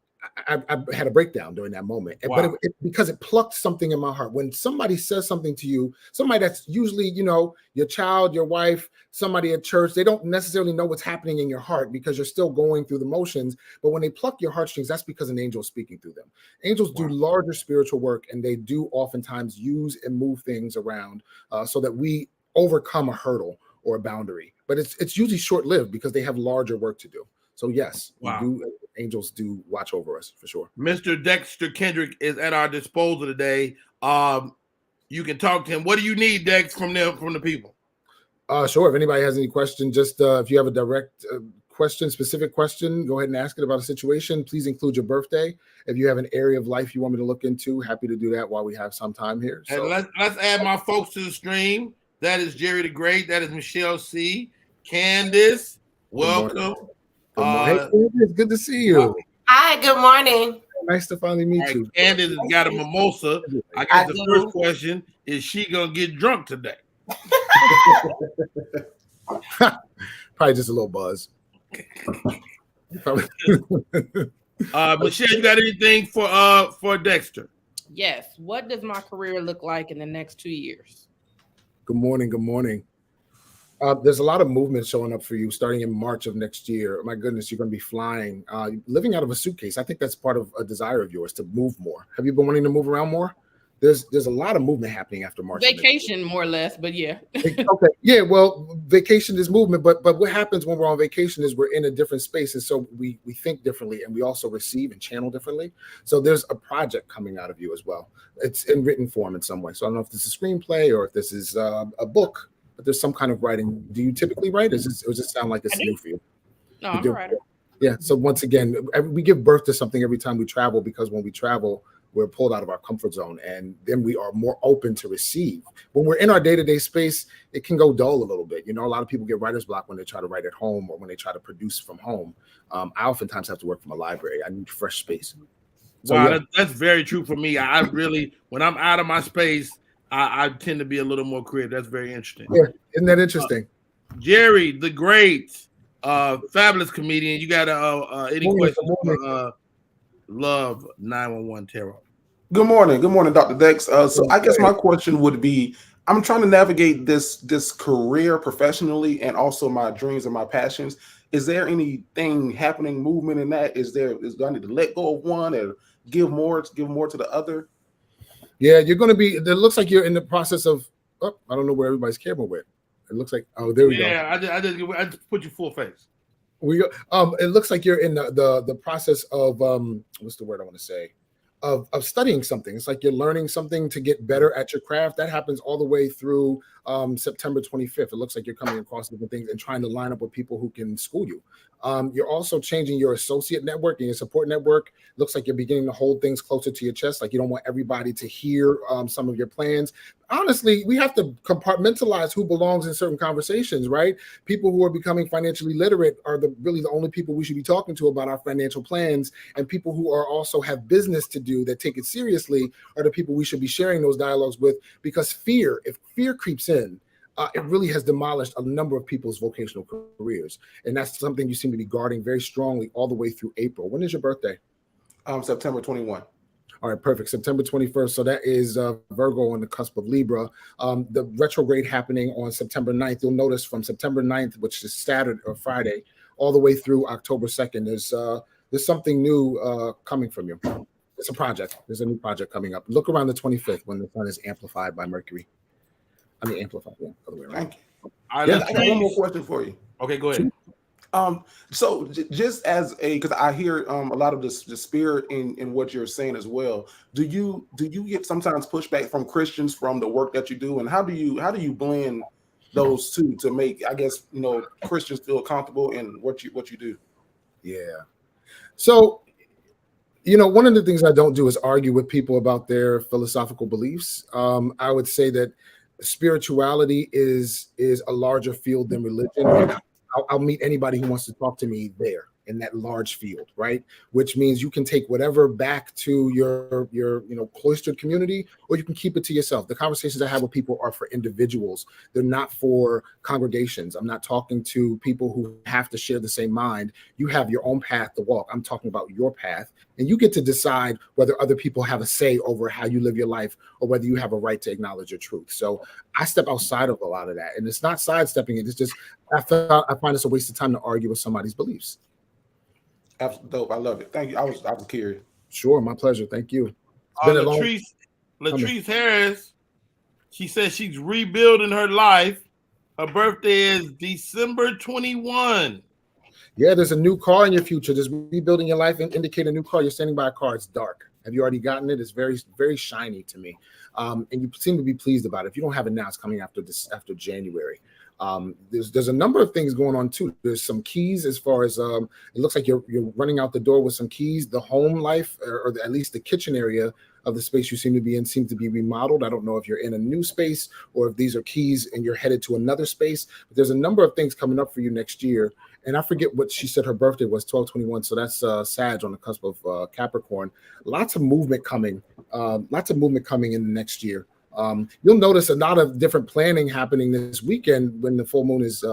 I had a breakdown during that moment. Wow. But because it plucked something in my heart. When somebody says something to you, somebody that's usually, your child, your wife, somebody at church, they don't necessarily know what's happening in your heart because you're still going through the motions. But when they pluck your heartstrings, that's because an angel is speaking through them. Angels do larger spiritual work, and they do oftentimes use and move things around so that we overcome a hurdle or a boundary. But it's usually short-lived because they have larger work to do. So yes, angels do watch over us for sure. Mr. Dexter Kendrick is at our disposal today. You can talk to him. What do you need, Dex, from the people? Sure. If anybody has any question, just if you have a direct specific question, go ahead and ask it about a situation. Please include your birthday. If you have an area of life you want me to look into, happy to do that while we have some time here. And let's add my folks to the stream. That is Jerry the Great. That is Michelle C. Candace, welcome. Good morning. Hey, it's good to see you. Hi, good morning. Nice to finally meet you. Candace has got a mimosa. I guess the first question is she gonna get drunk today? Probably just a little buzz. Michelle, you got anything for Dexter? Yes. What does my career look like in the next 2 years? Good morning. Good morning. There's a lot of movement showing up for you starting in March of next year. My goodness, you're going to be flying, living out of a suitcase. I think that's part of a desire of yours to move more. Have you been wanting to move around more? There's a lot of movement happening after March. Vacation, more or less, but yeah. Okay. Yeah, well, vacation is movement, but what happens when we're on vacation is we're in a different space, and so we think differently, and we also receive and channel differently. So there's a project coming out of you as well. It's in written form in some way. So I don't know if this is a screenplay or if this is a book. But there's some kind of writing. Do you typically write? Or does it just sound like it's new for you? No, I'm a writer. Yeah. So once again, we give birth to something every time we travel, because when we travel, we're pulled out of our comfort zone, and then we are more open to receive. When we're in our day-to-day space, it can go dull a little bit. A lot of people get writer's block when they try to write at home or when they try to produce from home. I oftentimes have to work from a library. I need fresh space. So, wow, that's very true for me. I really, when I'm out of my space, I tend to be a little more creative. That's very interesting. Yeah, isn't that interesting? Jerry, the great, fabulous comedian. You got any questions for Love 911 Tarot? Good morning, Dr. Dex. So I guess my question would be, I'm trying to navigate this career professionally and also my dreams and my passions. Is there anything happening, movement in that? Do I need to let go of one or give more to the other? Yeah, you're going to be. It looks like you're in the process of. Oh, I don't know where everybody's camera went. It looks like. Oh, there we go. Yeah, I just put you full face. We go. It looks like you're in the process of what's the word I want to say? Of studying something. It's like you're learning something to get better at your craft. That happens all the way through September 25th. It looks like you're coming across different things and trying to line up with people who can school you. You're also changing your associate network and your support network. Looks like you're beginning to hold things closer to your chest. Like you don't want everybody to hear some of your plans. Honestly, we have to compartmentalize who belongs in certain conversations, right? People who are becoming financially literate are really the only people we should be talking to about our financial plans, and people who are also have business to do that take it seriously are the people we should be sharing those dialogues with, because if fear creeps in, it really has demolished a number of people's vocational careers. And that's something you seem to be guarding very strongly all the way through April. When is your birthday? September 21. All right, perfect. September 21st. So that is Virgo on the cusp of Libra. The retrograde happening on September 9th. You'll notice from September 9th, which is Saturday or Friday, all the way through October 2nd, there's something new coming from you. It's a project. There's a new project coming up. Look around the 25th when the sun is amplified by Mercury. Amplified, yeah. Other way around. Thank you. All right, Yeah, I got one more question for you. Okay, go ahead. So just as because I hear a lot of the spirit in what you're saying as well. Do you get sometimes pushback from Christians from the work that you do, and how do you blend those two to make, I guess, Christians feel comfortable in what you do? Yeah. So, one of the things I don't do is argue with people about their philosophical beliefs. I would say that spirituality is a larger field than religion. I'll meet anybody who wants to talk to me there in that large field, right? Which means you can take whatever back to your cloistered community, or you can keep it to yourself. The conversations I have with people are for individuals. They're not for congregations. I'm not talking to people who have to share the same mind. You have your own path to walk. I'm talking about your path, and you get to decide whether other people have a say over how you live your life, or whether you have a right to acknowledge your truth. So I step outside of a lot of that, and it's not sidestepping it. It's just I find it's a waste of time to argue with somebody's beliefs. Dope. I love it. Thank you. I was curious. Sure, my pleasure. Thank you. It's been a long Latrice Harris, she says she's rebuilding her life. Her birthday is December 21. Yeah, there's a new car in your future. Just rebuilding your life and indicate a new car. You're standing by a car. It's dark. Have you already gotten it? It's very, very shiny to me. And you seem to be pleased about it. If you don't have it now, it's coming after January. There's a number of things going on too. There's some keys as far as it looks like you're running out the door with some keys. The home life, or at least the kitchen area of the space you seem to be in, seems to be remodeled. I don't know if you're in a new space or if these are keys and you're headed to another space. But there's a number of things coming up for you next year. And I forget what she said her birthday was, 12/21. So that's Sag on the cusp of Capricorn. Lots of movement coming. In the next year. You'll notice a lot of different planning happening this weekend when the full moon is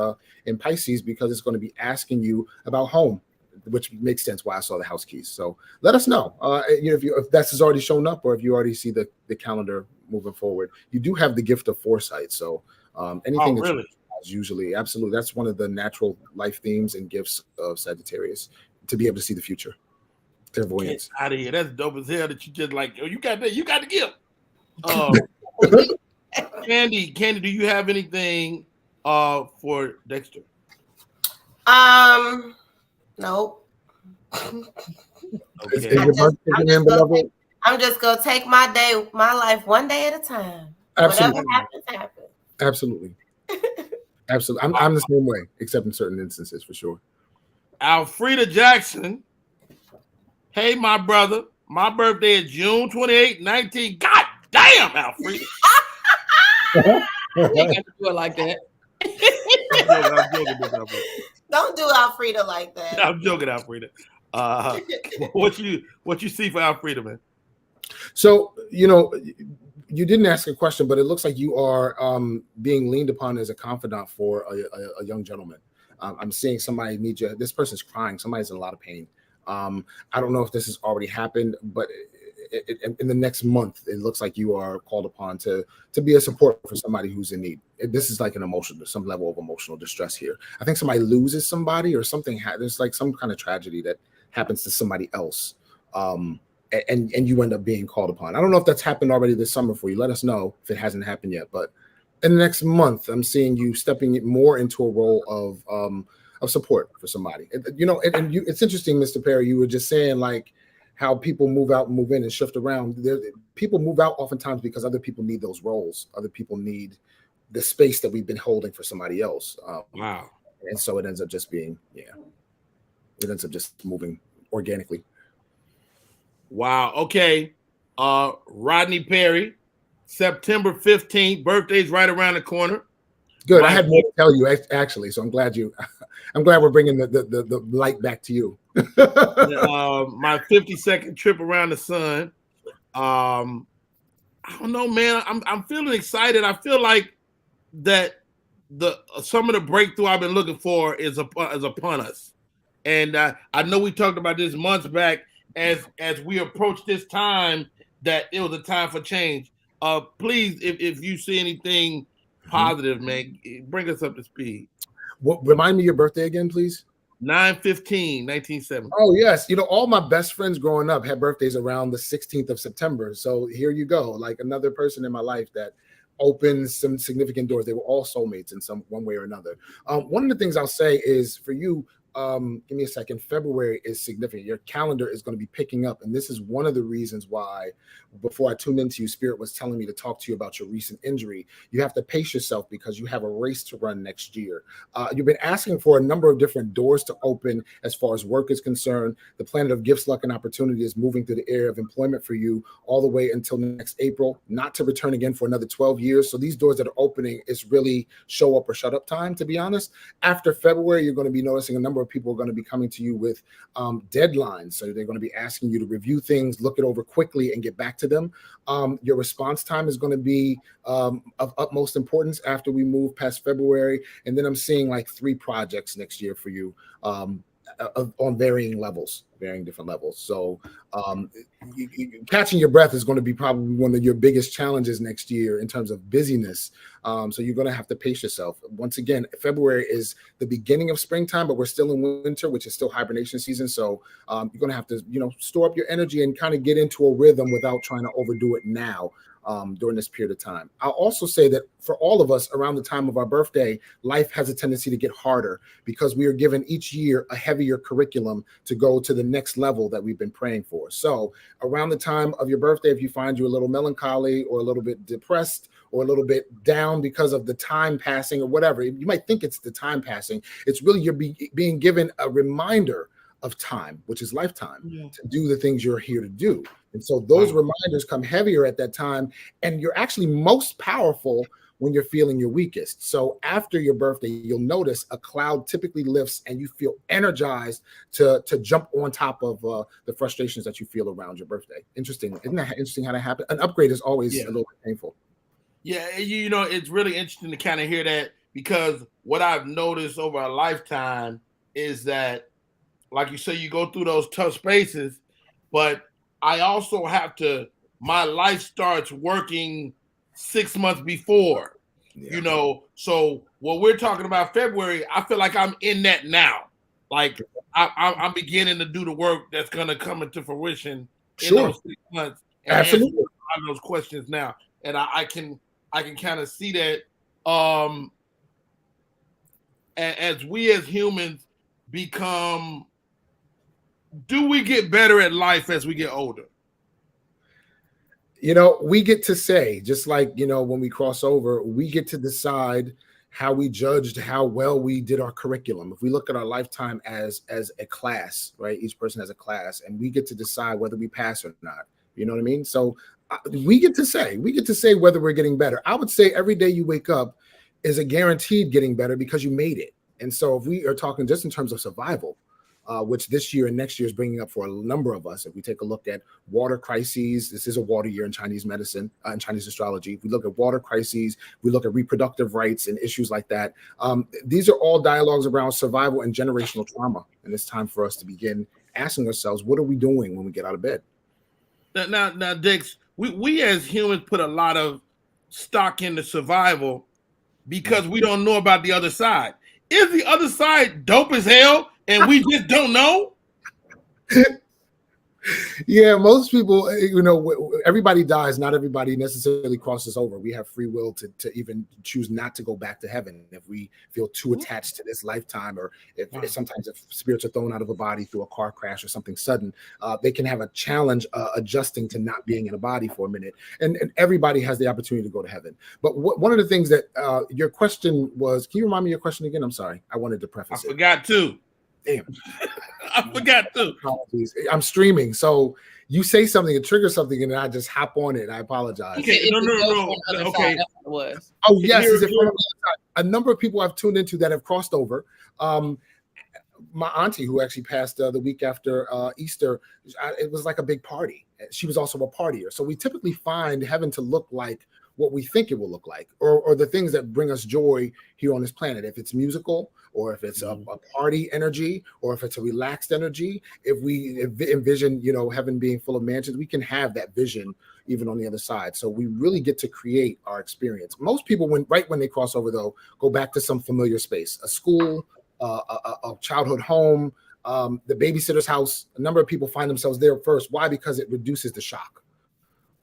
in Pisces, because it's going to be asking you about home, which makes sense why I saw the house keys. So let us know if that's has already shown up, or if you already see the calendar moving forward. You do have the gift of foresight. So anything that's really? Usually, absolutely. That's one of the natural life themes and gifts of Sagittarius, to be able to see the future. Clairvoyance. Get out of here. That's dope as hell that you just like, you got that. You got the gift. Candy, do you have anything for Dexter? Nope. Okay. I'm just gonna take my life one day at a time. Absolutely. Whatever happens, happens. Absolutely. Absolutely. I'm the same way, except in certain instances, for sure. Alfreda Jackson. Hey, my brother. My birthday is June 28, 19. God damn, Alfreda. You ain't got to do it like that. I'm joking. Don't do Alfreda like that. I'm joking, Alfreda. What you see for Alfreda, man? So, you didn't ask a question, but it looks like you are being leaned upon as a confidant for a young gentleman. I'm seeing somebody need you. This person's crying. Somebody's in a lot of pain. I don't know if this has already happened, but in the next month, it looks like you are called upon to be a support for somebody who's in need. This is like some level of emotional distress here. I think somebody loses somebody, or something. There's like some kind of tragedy that happens to somebody else. And you end up being called upon. I don't know if that's happened already this summer for you. Let us know if it hasn't happened yet. But in the next month, I'm seeing you stepping more into a role of support for somebody. It's interesting, Mr. Perry. You were just saying like how people move out and move in and shift around. People move out oftentimes because other people need those roles. Other people need the space that we've been holding for somebody else. Wow. And so it ends up just being, it ends up just moving organically. Wow. Okay. Rodney Perry, September 15th, birthday's right around the corner. Good. I had more to tell you actually, so I'm glad we're bringing the light back to you. My 52nd trip around the sun. I don't know, man. I'm feeling excited. I feel like that some of the breakthrough I've been looking for is upon us, and I know we talked about this months back as we approach this time that it was a time for change. Please, if you see anything positive, man, bring us up to speed. Remind me your birthday again, please. 9/15/1970. Oh yes, all my best friends growing up had birthdays around the 16th of September. So here you go, like another person in my life that opens some significant doors. They were all soulmates in some one way or another. One of the things I'll say is for you, give me a second. February is significant. Your calendar is going to be picking up. And this is one of the reasons why, before I tuned into you, Spirit was telling me to talk to you about your recent injury. You have to pace yourself because you have a race to run next year. You've been asking for a number of different doors to open as far as work is concerned. The planet of gifts, luck, and opportunity is moving through the area of employment for you all the way until next April, not to return again for another 12 years. So these doors that are opening is really show up or shut up time, to be honest. After February, you're going to be noticing a number of people are going to be coming to you with deadlines. So they're going to be asking you to review things, look it over quickly, and get back to them. Your response time is going to be of utmost importance after we move past February. And then I'm seeing like 3 projects next year for you on varying different levels. So catching your breath is going to be probably one of your biggest challenges next year in terms of busyness. So you're going to have to pace yourself. Once again, February is the beginning of springtime, but we're still in winter, which is still hibernation season. So you're going to have to, store up your energy and kind of get into a rhythm without trying to overdo it now. During this period of time. I'll also say that for all of us around the time of our birthday, life has a tendency to get harder because we are given each year a heavier curriculum to go to the next level that we've been praying for. So around the time of your birthday, if you find you a little melancholy or a little bit depressed or a little bit down because of the time passing or whatever, you might think it's the time passing. It's really you're being given a reminder of time, which is lifetime, to do the things you're here to do. And so those reminders come heavier at that time, and you're actually most powerful when you're feeling your weakest. So after your birthday, you'll notice a cloud typically lifts and you feel energized to jump on top of the frustrations that you feel around your birthday. Interesting. Isn't that interesting how that happens? An upgrade is always a little bit painful. Yeah, it's really interesting to kind of hear that, because what I've noticed over a lifetime is that, like you say, you go through those tough spaces, but I also have to, my life starts working 6 months before, so when we're talking about February, I feel like I'm in that now. Like I'm beginning to do the work that's going to come into fruition in those 6 months. And absolutely. answer those questions now. And I can kind of see that as we as humans become, do we get better at life as we get older? We get to say, just like, when we cross over, we get to decide how we judged how well we did our curriculum. If we look at our lifetime as a class, right? Each person has a class, and we get to decide whether we pass or not. You know what I mean? So we get to say whether we're getting better. I would say every day you wake up is a guaranteed getting better because you made it. And so if we are talking just in terms of survival, which this year and next year is bringing up for a number of us. If we take a look at water crises, this is a water year in Chinese medicine, in Chinese astrology. If we look at water crises, we look at reproductive rights and issues like that. These are all dialogues around survival and generational trauma. And it's time for us to begin asking ourselves, what are we doing when we get out of bed? Now, Dix, we as humans put a lot of stock into survival because we don't know about the other side. Is the other side dope as hell and we just don't know? Yeah, most people, everybody dies. Not everybody necessarily crosses over. We have free will to even choose not to go back to heaven if we feel too attached to this lifetime, or if sometimes if spirits are thrown out of a body through a car crash or something sudden, they can have a challenge adjusting to not being in a body for a minute. And everybody has the opportunity to go to heaven. But one of the things that your question was, can you remind me your question again? I'm sorry. I wanted to preface it. I forgot to. Damn. I forgot to. Apologies. I'm streaming, so you say something and trigger something, and I just hop on it. I apologize. Okay, no. Okay. Was. Oh yes, a number of people I've tuned into that have crossed over. My auntie, who actually passed the week after Easter, it was like a big party. She was also a partier. So we typically find heaven to look like what we think it will look like, or the things that bring us joy here on this planet. If it's musical, or if it's a party energy, or if it's a relaxed energy, if we envision, heaven being full of mansions, we can have that vision even on the other side. So we really get to create our experience. Most people, when they cross over, though, go back to some familiar space, a school, a childhood home, the babysitter's house. A number of people find themselves there first. Why? Because it reduces the shock.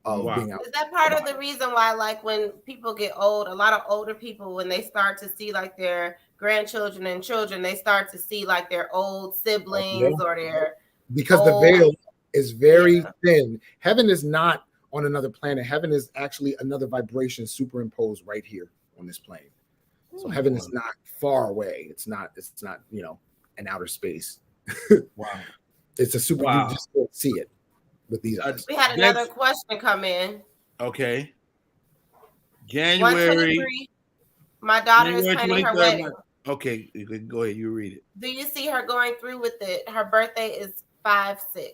Being out. Is that part of the reason why, like, when people get old, a lot of older people, when they start to see like their grandchildren and children, they start to see like their old siblings or their because the veil is very thin. Heaven is not on another planet. Heaven is actually another vibration superimposed right here on this plane. So heaven is not far away. It's not an outer space. Wow. It's a super. You just don't see it with these eyes. We had another question come in. Okay. January 123. My daughter is planning her wedding. Okay, you can go ahead. You read it. Do you see her going through with it? Her birthday is 5/6.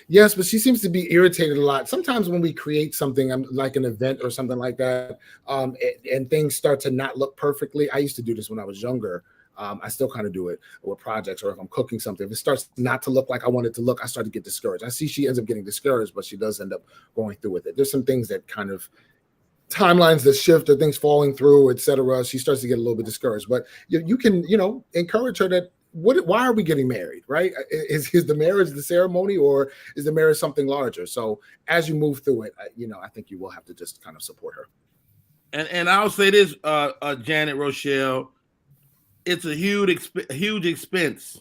Yes, but she seems to be irritated a lot. Sometimes when we create something like an event or something like that, and things start to not look perfectly. I used to do this when I was younger. I still kind of do it with projects, or if I'm cooking something. If it starts not to look like I want it to look, I start to get discouraged. I see she ends up getting discouraged, but she does end up going through with it. There's some things that kind of timelines that shift, or things falling through, etc. She starts to get a little bit discouraged. But you can, encourage her that why are we getting married, right? Is the marriage the ceremony, or is the marriage something larger? So as you move through it, I think you will have to just kind of support her. And I'll say this, Janet Rochelle. It's a huge expense,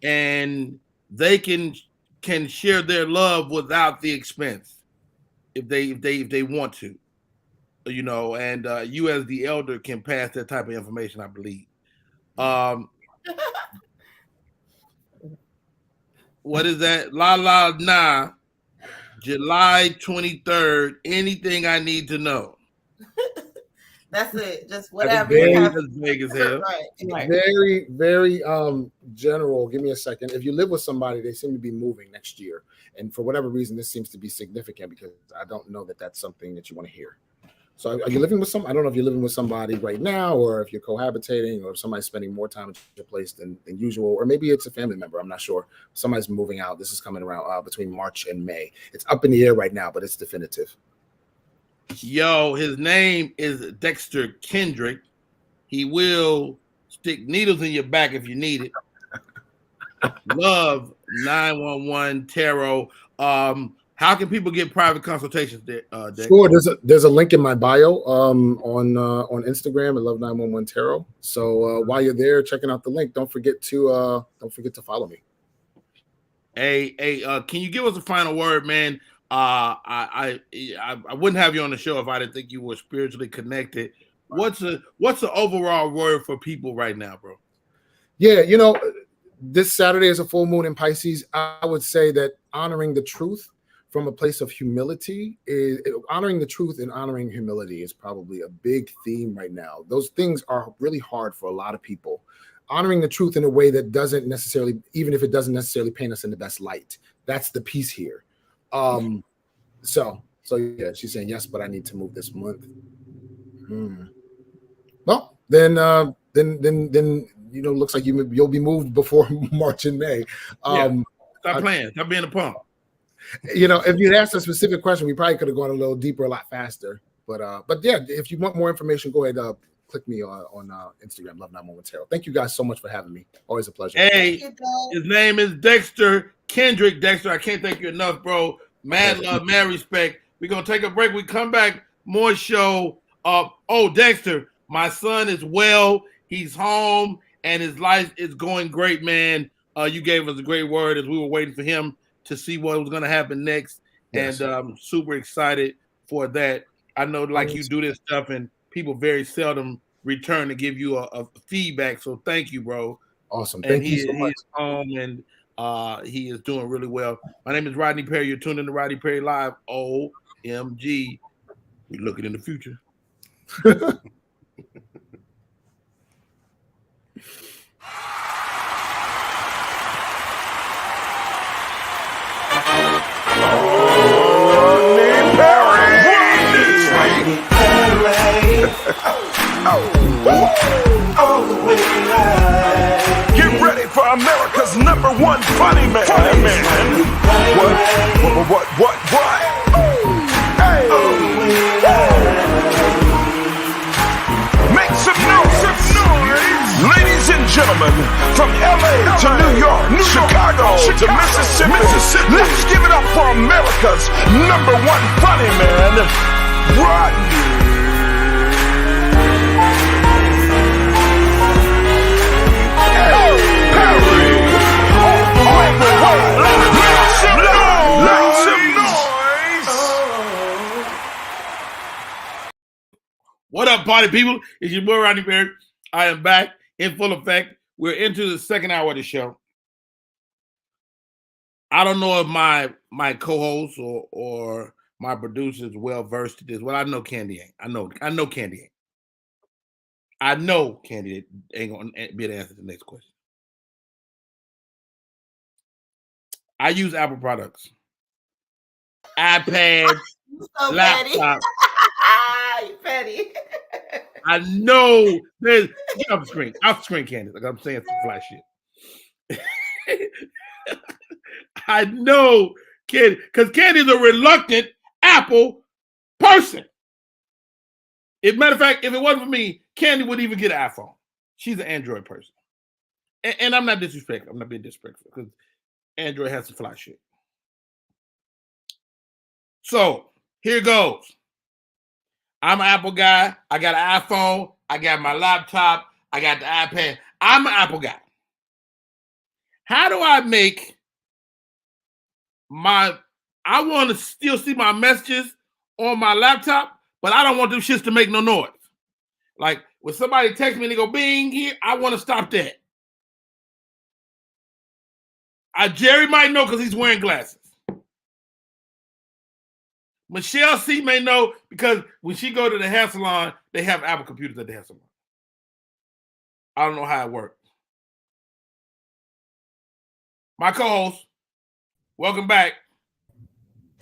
and they can share their love without the expense if they want to, And you as the elder can pass that type of information, I believe. What is that? La nah. July 23rd. Anything I need to know. That's it. Just whatever. Big as hell. Right. Very, very general. Give me a second. If you live with somebody, they seem to be moving next year. And for whatever reason, this seems to be significant, because I don't know that that's something that you want to hear. So are you living with I don't know if you're living with somebody right now, or if you're cohabitating, or if somebody's spending more time at your place than usual, or maybe it's a family member. I'm not sure. Somebody's moving out. This is coming around between March and May. It's up in the air right now, but it's definitive. Yo, his name is Dexter Kendrick. He will stick needles in your back if you need it. Love 911 Tarot. How can people get private consultations there? Sure, there's a link in my bio on Instagram at Love 911 Tarot. So while you're there checking out the link, don't forget to follow me. Hey, can you give us a final word, man? I wouldn't have you on the show if I didn't think you were spiritually connected. What's the overall word for people right now, bro? Yeah, this Saturday is a full moon in Pisces. I would say that honoring the truth from a place of humility honoring the truth and honoring humility is probably a big theme right now. Those things are really hard for a lot of people. Honoring the truth in a way that doesn't necessarily, even if it doesn't necessarily paint us in the best light. That's the piece here. So yeah, she's saying yes, but I need to move this month. Well, then looks like you'll be moved before March and May. Stop playing. Stop being a punk. If you'd asked a specific question, we probably could have gone a little deeper, a lot faster. But yeah, if you want more information, go ahead, click me on Instagram, Love Not Momentary. Thank you guys so much for having me. Always a pleasure. Hey, his name is Dexter Kendrick. Dexter, I can't thank you enough, bro. Mad love, mad respect. We're gonna take a break. We come back, more show. Dexter, my son is well. He's home, and his life is going great, man. You gave us a great word as we were waiting for him to see what was gonna happen next, and I'm super excited for that. I know, like, you do this stuff, and people very seldom return to give you a feedback. So thank you, bro. Awesome. Thank you so much. He's home, and he is doing really well. My name is Rodney Perry. You're tuned in to Rodney Perry Live. OMG. We're looking in the future. Get ready for America's #1 funny man. What? Hey. Make some noise. Ladies and gentlemen, from LA to New York, Chicago to Mississippi, let's give it up for America's #1 funny man, Rodney. What up, party people? It's your boy Rodney Perry. I am back in full effect. We're into the second hour of the show. I don't know if my co-host or my producer is well versed in this. Well, I know Candy ain't. I know Candy ain't. I know Candy ain't gonna be able to answer the next question. I use Apple products, iPads, laptops. You petty. I know there's off screen Candy. Like I'm saying some fly shit. I know Candy, because Candy's a reluctant Apple person. As a matter of fact, if it wasn't for me, Candy wouldn't even get an iPhone. She's an Android person. And I'm not disrespectful. I'm not being disrespectful because Android has some fly shit. So here goes. I'm an Apple guy. I got an iPhone. I got my laptop. I got the iPad. I'm an Apple guy. How do I make I want to still see my messages on my laptop, but I don't want them shits to make no noise. Like when somebody texts me and they go bing here, I want to stop that. Jerry might know because he's wearing glasses. Michelle C may know because when she go to the hair salon, they have Apple computers at the hair salon. I don't know how it works. My co-host, welcome back.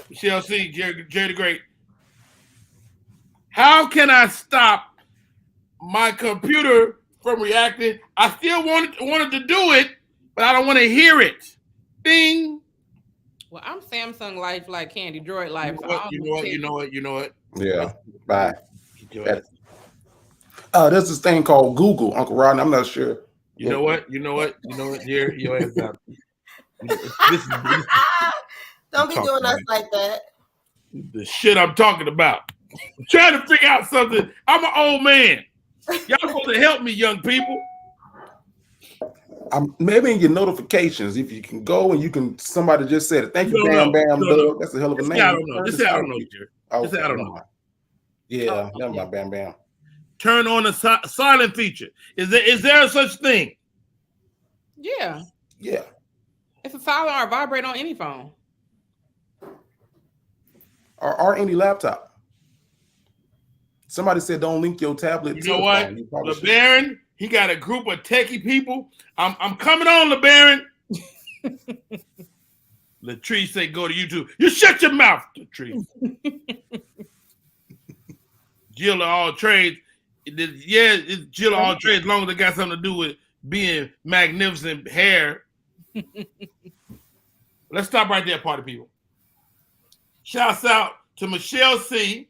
Michelle C, Jerry the Great. How can I stop my computer from reacting? I still wanted to do it, but I don't want to hear it. Ding. Well, I'm Samsung Life like Candy, Droid Life. You know what? Yeah. Bye. There's There's this thing called Google, Uncle Rodney. I'm not sure. You know what, Jerry, your ass out. Don't be doing us like that. The shit I'm talking about. I'm trying to figure out something. I'm an old man. Y'all supposed to help me, young people. Maybe in your notifications, if you can go and you can, somebody just said it. Thank you, Bam Bam Doug. That's a hell of a name. I don't know. This I don't know, Jerry. I don't know. Yeah, never mind, Bam Bam. Turn on the silent feature. Is there such thing? Yeah. Yeah. It's a silent or vibrate on any phone. Or any laptop. Somebody said don't link your tablet. You know what? LeBaron, he got a group of techie people. I'm coming on, LeBaron. Latrice say go to YouTube. You shut your mouth, Latrice. Jill of all trades. It's Jill of all trades as long as it got something to do with being magnificent hair. Let's stop right there, party people. Shouts out to Michelle C.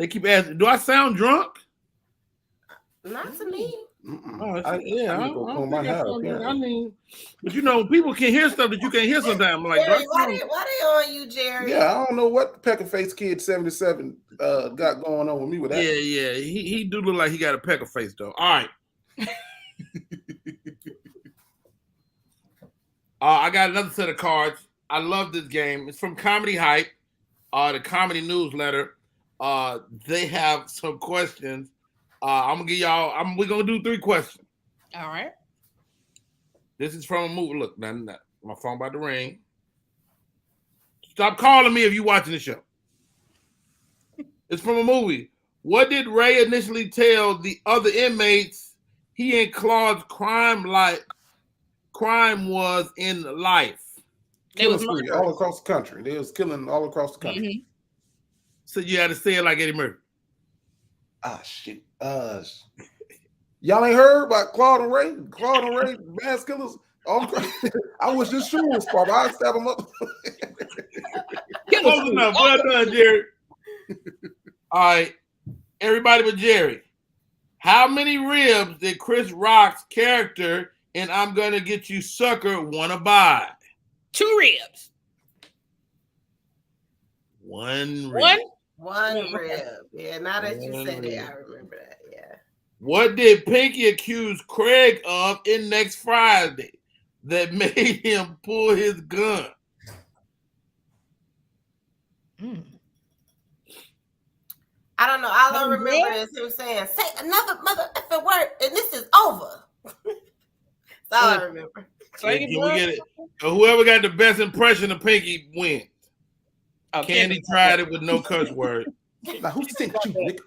They keep asking, do I sound drunk? Not to me. Oh, I yeah, I need to don't go comb think my I hair. sound drunk. I Apparently. mean, but you know, people can hear stuff that you can't hear sometimes. I'm like, Jerry, why they on you, Jerry? Yeah, I don't know what Pecker Face Kid 77 got going on with me with that. yeah. He do look like he got a pecker face though. All right. I got another set of cards. I love this game. It's from Comedy Hype, the comedy newsletter. They have some questions. I'm gonna give y'all. We're gonna do 3 questions. All right. This is from a movie. Look, now, my phone about to ring. Stop calling me if you're watching the show. It's from a movie. What did Ray initially tell the other inmates he and Claude's crime was in life? They was Killing spree all across the country. They was killing all across the country. Mm-hmm. So you had to say it like Eddie Murphy. Ah, shit. Y'all ain't heard about Claude and Ray? Claude and Ray, mass killers. I wish this shoe was proper. I'd stab them up. Close enough. Well done, Jerry. All right. Everybody but Jerry. How many ribs did Chris Rock's character in I'm Gonna Get You Sucker want to buy? 2 ribs. 1 rib. One rib. Yeah, now that you said it, I remember that. Yeah. What did Pinky accuse Craig of in Next Friday that made him pull his gun? I don't know. All I remember is him saying, "Say another mother effing word, and this is over." That's all I remember. Can we get it? Whoever got the best impression of Pinky wins. Candy tried it with no cuss word. Now who's think you, Nick?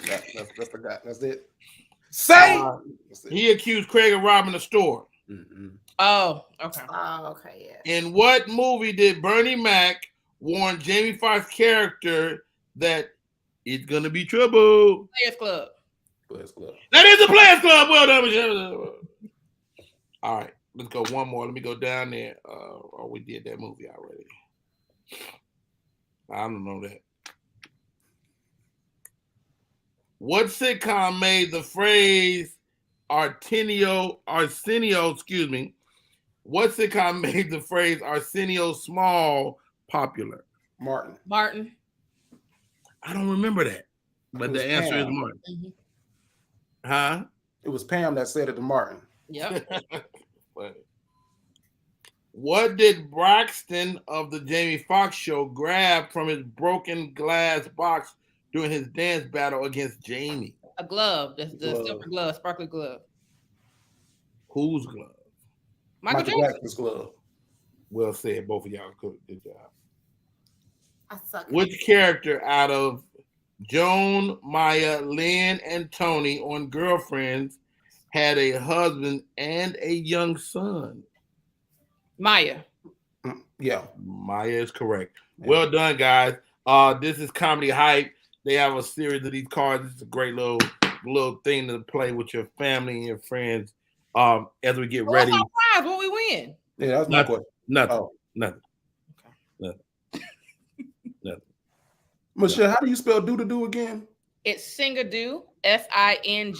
That's the guy. That's it. Say. He accused Craig of robbing a store. Mm-hmm. Oh, okay. Oh, okay, yeah. In what movie did Bernie Mac warn Jamie Foxx's character that it's gonna be trouble? Players Club. Players Club. That is the Players Club. Well done, Michelle. All right, let's go one more. Let me go down there. Oh, we did that movie already. I don't know that. What sitcom made the phrase Arsenio, excuse me. What sitcom made the phrase Arsenio Small popular? Martin. I don't remember that, but the answer is Martin. Mm-hmm. Huh? It was Pam that said it to Martin. Yep. What did Braxton of the Jamie Foxx show grab from his broken glass box during his dance battle against Jamie? A glove. That's the silver glove, sparkly glove. Whose glove? Michael Jackson's glove. Well said, both of y'all. Good job. I suck. Which character out of Joan, Maya, Lynn, and Tony on Girlfriends had a husband and a young son? Maya. Yeah. Maya is correct. Well done, guys. This is Comedy Hype. They have a series of these cards. This is a great little thing to play with your family and your friends as we get ready. What's our prize? What we win? Yeah, that's my question. Nothing. Oh. Nothing. Okay. Nothing. Michelle, how do you spell do again? It's Singadoo, Singadoo.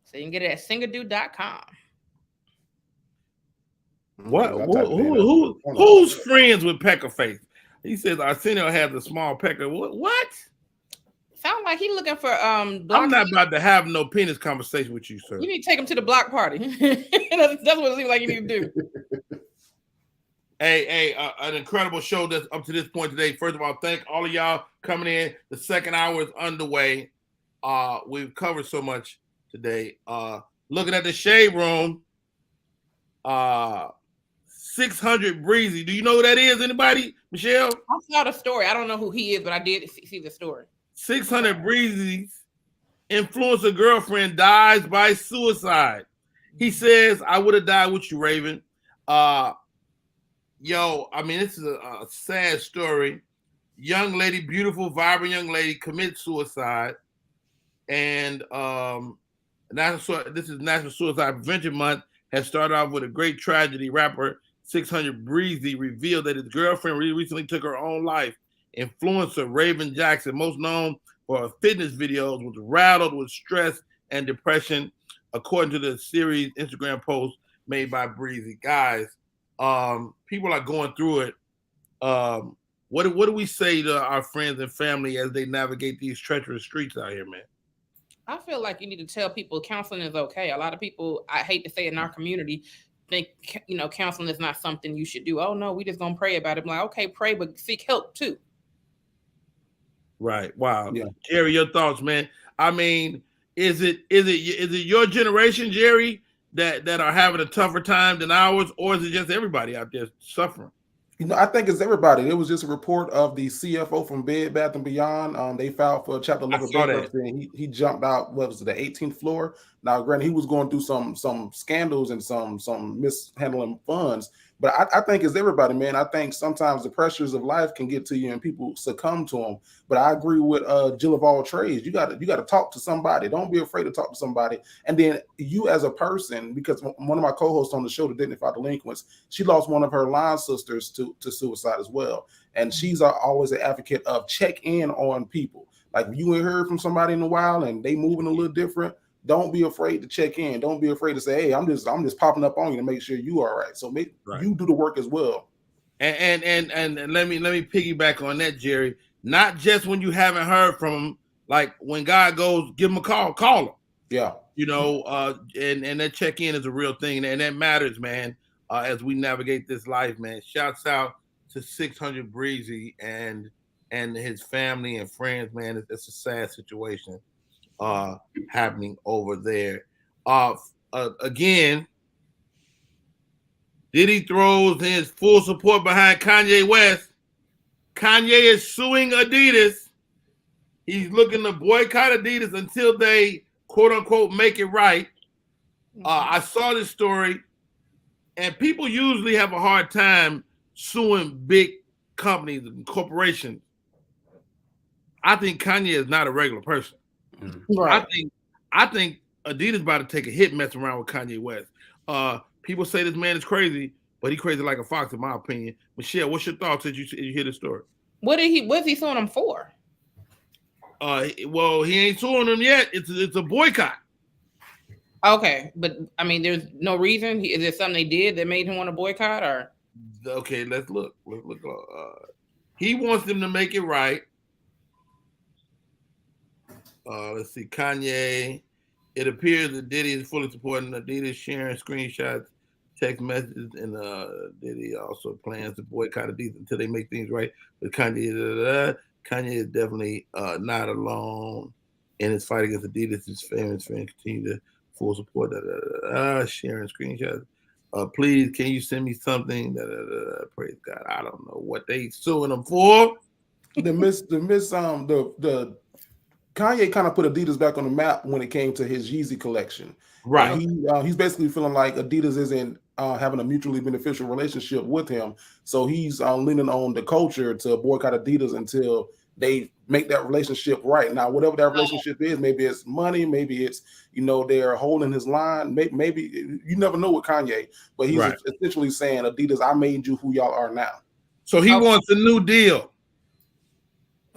So you can get it at singadoo.com. What? Who's friends with Pecker Face? He says Arsenio has a small pecker. What? Sound like he's looking for I'm not about to have no penis conversation with you, sir. You need to take him to the block party. That's what it seems like you need to do. Hey, an incredible show that's up to this point today. First of all, thank all of y'all coming in. The second hour is underway. We've covered so much today. Looking at the shade room, 600 Breezy. Do you know who that is? Anybody? Michelle? I saw the story. I don't know who he is, but I did see the story. 600 Breezy's influencer girlfriend dies by suicide. He says, I would have died with you, Raven. I mean, this is a sad story. Young lady, beautiful, vibrant young lady, commits suicide. And this is National Suicide Prevention Month. Has started off with a great tragedy. Rapper 600 Breezy revealed that his girlfriend recently took her own life influencer Raven Jackson, most known for her fitness videos, was rattled with stress and depression, according to the series Instagram post made by Breezy. Guys, people are going through it. What do we say to our friends and family as they navigate these treacherous streets out here, man? I feel like you need to tell people counseling is okay. A lot of people, I hate to say, in our community, think counseling is not something you should do. Oh no, we just gonna pray about it. I'm like, okay, pray, but seek help too. Right. Wow. Yeah. Jerry, your thoughts, man. I mean, is it your generation, Jerry, that are having a tougher time than ours, or is it just everybody out there suffering? I think it's everybody. There was just a report of the CFO from Bed Bath & Beyond. They filed for Chapter 11 bankruptcy, and he jumped out. What was it, the 18th floor? Now, granted, he was going through some scandals and some mishandling funds. But I think it's everybody, man. I think sometimes the pressures of life can get to you, and people succumb to them. But I agree with Jill of all trades. You got to talk to somebody. Don't be afraid to talk to somebody. And then you as a person, because one of my co-hosts on the show, the Dignified Delinquents, she lost one of her line sisters to suicide as well. And she's always an advocate of check in on people. Like, if you ain't heard from somebody in a while and they moving a little different, don't be afraid to check in. Don't be afraid to say, "Hey, I'm just popping up on you to make sure you are all right." So you do the work as well. And let me piggyback on that, Jerry. Not just when you haven't heard from them, like when God goes, give them a call them. Yeah. And that check in is a real thing, and that matters, man. As we navigate this life, man. Shouts out to 600 Breezy and his family and friends, man. It's a sad situation happening over there. Again, Diddy throws his full support behind Kanye West. Kanye is suing Adidas. He's looking to boycott Adidas until they, quote unquote, make it right. I saw this story, and people usually have a hard time suing big companies and corporations. I think Kanye is not a regular person. Right. I think Adidas about to take a hit messing around with Kanye West. People say this man is crazy, but he crazy like a fox, in my opinion. Michelle, what's your thoughts as you hear this story? What's he suing him for? Well, he ain't suing him yet. It's a boycott. Okay, but I mean, there's no reason. Is there something they did that made him want to boycott, or? Okay, let's look. He wants them to make it right. Let's see, Kanye. It appears that Diddy is fully supporting Adidas, sharing screenshots, text messages, and Diddy also plans to boycott Adidas until they make things right. But Kanye is definitely not alone in his fight against Adidas. His fans continue to full support. Sharing screenshots. Please, can you send me something? Praise God. I don't know what they suing him for. Kanye kind of put Adidas back on the map when it came to his Yeezy collection. Right. He's basically feeling like Adidas isn't having a mutually beneficial relationship with him. So he's leaning on the culture to boycott Adidas until they make that relationship right. Now, whatever that relationship is, maybe it's money, maybe it's, they're holding his line. Maybe you never know with Kanye, but he's essentially saying, Adidas, I made you who y'all are now. So he wants a new deal.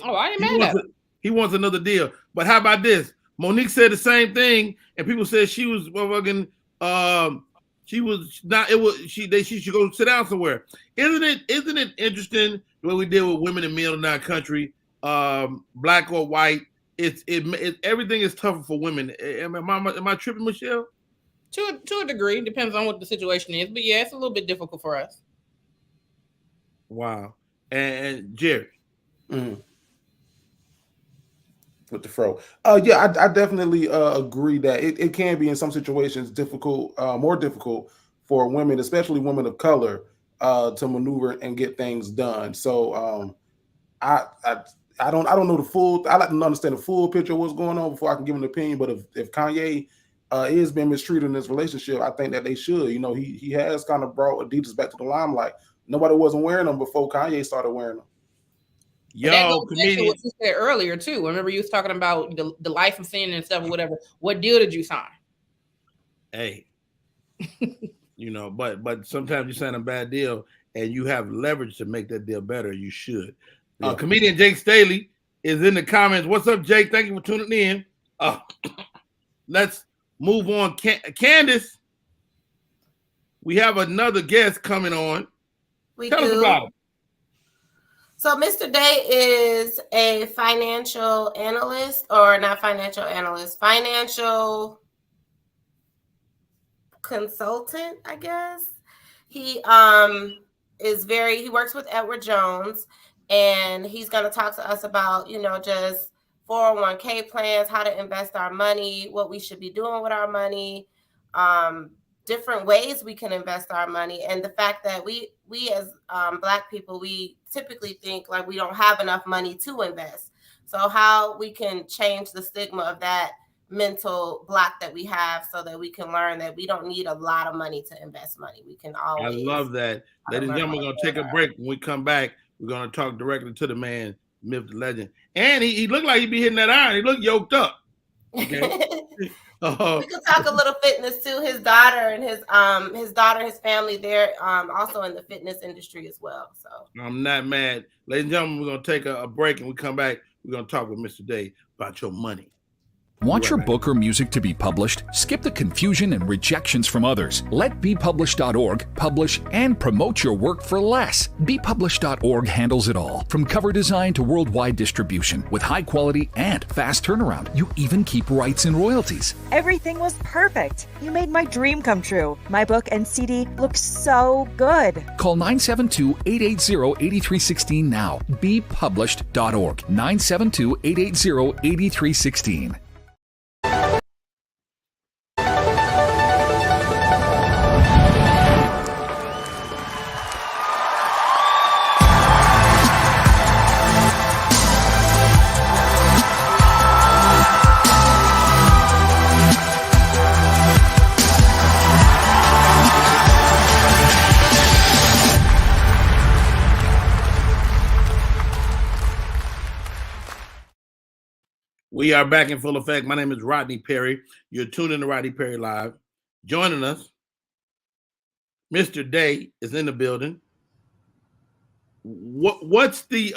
Oh, I ain't mad at it. He wants another deal. But how about this? Monique said the same thing, and people said she was fucking. She was not. It was she should go sit down somewhere. Isn't it interesting the way we deal with women and men in our country, black or white? It everything is tougher for women. Am I tripping, Michelle? To a degree, depends on what the situation is. But yeah, it's a little bit difficult for us. Wow. And Jerry. With the fro. Yeah, I definitely agree that it can be in some situations difficult, more difficult for women, especially women of color, to maneuver and get things done. So I don't know the full. I like to understand the full picture of what's going on before I can give an opinion. But if Kanye is being mistreated in this relationship, I think that they should. He has kind of brought Adidas back to the limelight. Nobody wasn't wearing them before Kanye started wearing them. Yo, comedian. What you said earlier too. Remember you was talking about the licensing and stuff or whatever. What deal did you sign? Hey, but sometimes you sign a bad deal and you have leverage to make that deal better. You should. Yeah. Comedian Jake Staley is in the comments. What's up, Jake? Thank you for tuning in. Let's move on. Candace, we have another guest coming on. Tell us about him. So Mr. Day is a financial analyst, or not financial analyst, financial consultant, I guess. He he works with Edward Jones, and he's going to talk to us about, just 401k plans, how to invest our money, what we should be doing with our money, different ways we can invest our money, and the fact that we as Black people, we typically think like we don't have enough money to invest. So how we can change the stigma of that mental block that we have, so that we can learn that we don't need a lot of money to invest money. We can always. I love that. Ladies and gentlemen, we're going to take a break. When we come back, we're going to talk directly to the man, myth, the legend. And he looked like he'd be hitting that iron. He looked yoked up. Okay. We could talk a little fitness too. His daughter and his family, they're also in the fitness industry as well. So I'm not mad. Ladies and gentlemen, we're going to take a break, and we come back. We're going to talk with Mr. Day about your money. Want your book or music to be published? Skip the confusion and rejections from others. Let BePublished.org publish and promote your work for less. BePublished.org handles it all, from cover design to worldwide distribution, with high quality and fast turnaround. You even keep rights and royalties. Everything was perfect. You made my dream come true. My book and CD look so good. Call 972-880-8316 now. BePublished.org. 972-880-8316. We are back in full effect. My name is Rodney Perry. You're tuned in to Rodney Perry Live. Joining us, Mr. Day is in the building. What's the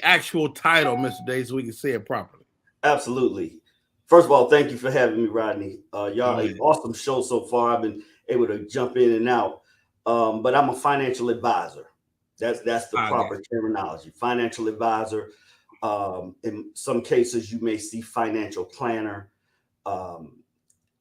actual title, Mr. Day, so we can say it properly? Absolutely. First of all, thank you for having me, Rodney. Y'all, an awesome show so far. I've been able to jump in and out, but I'm a financial advisor. That's the proper terminology. Financial advisor. In some cases, you may see financial planner.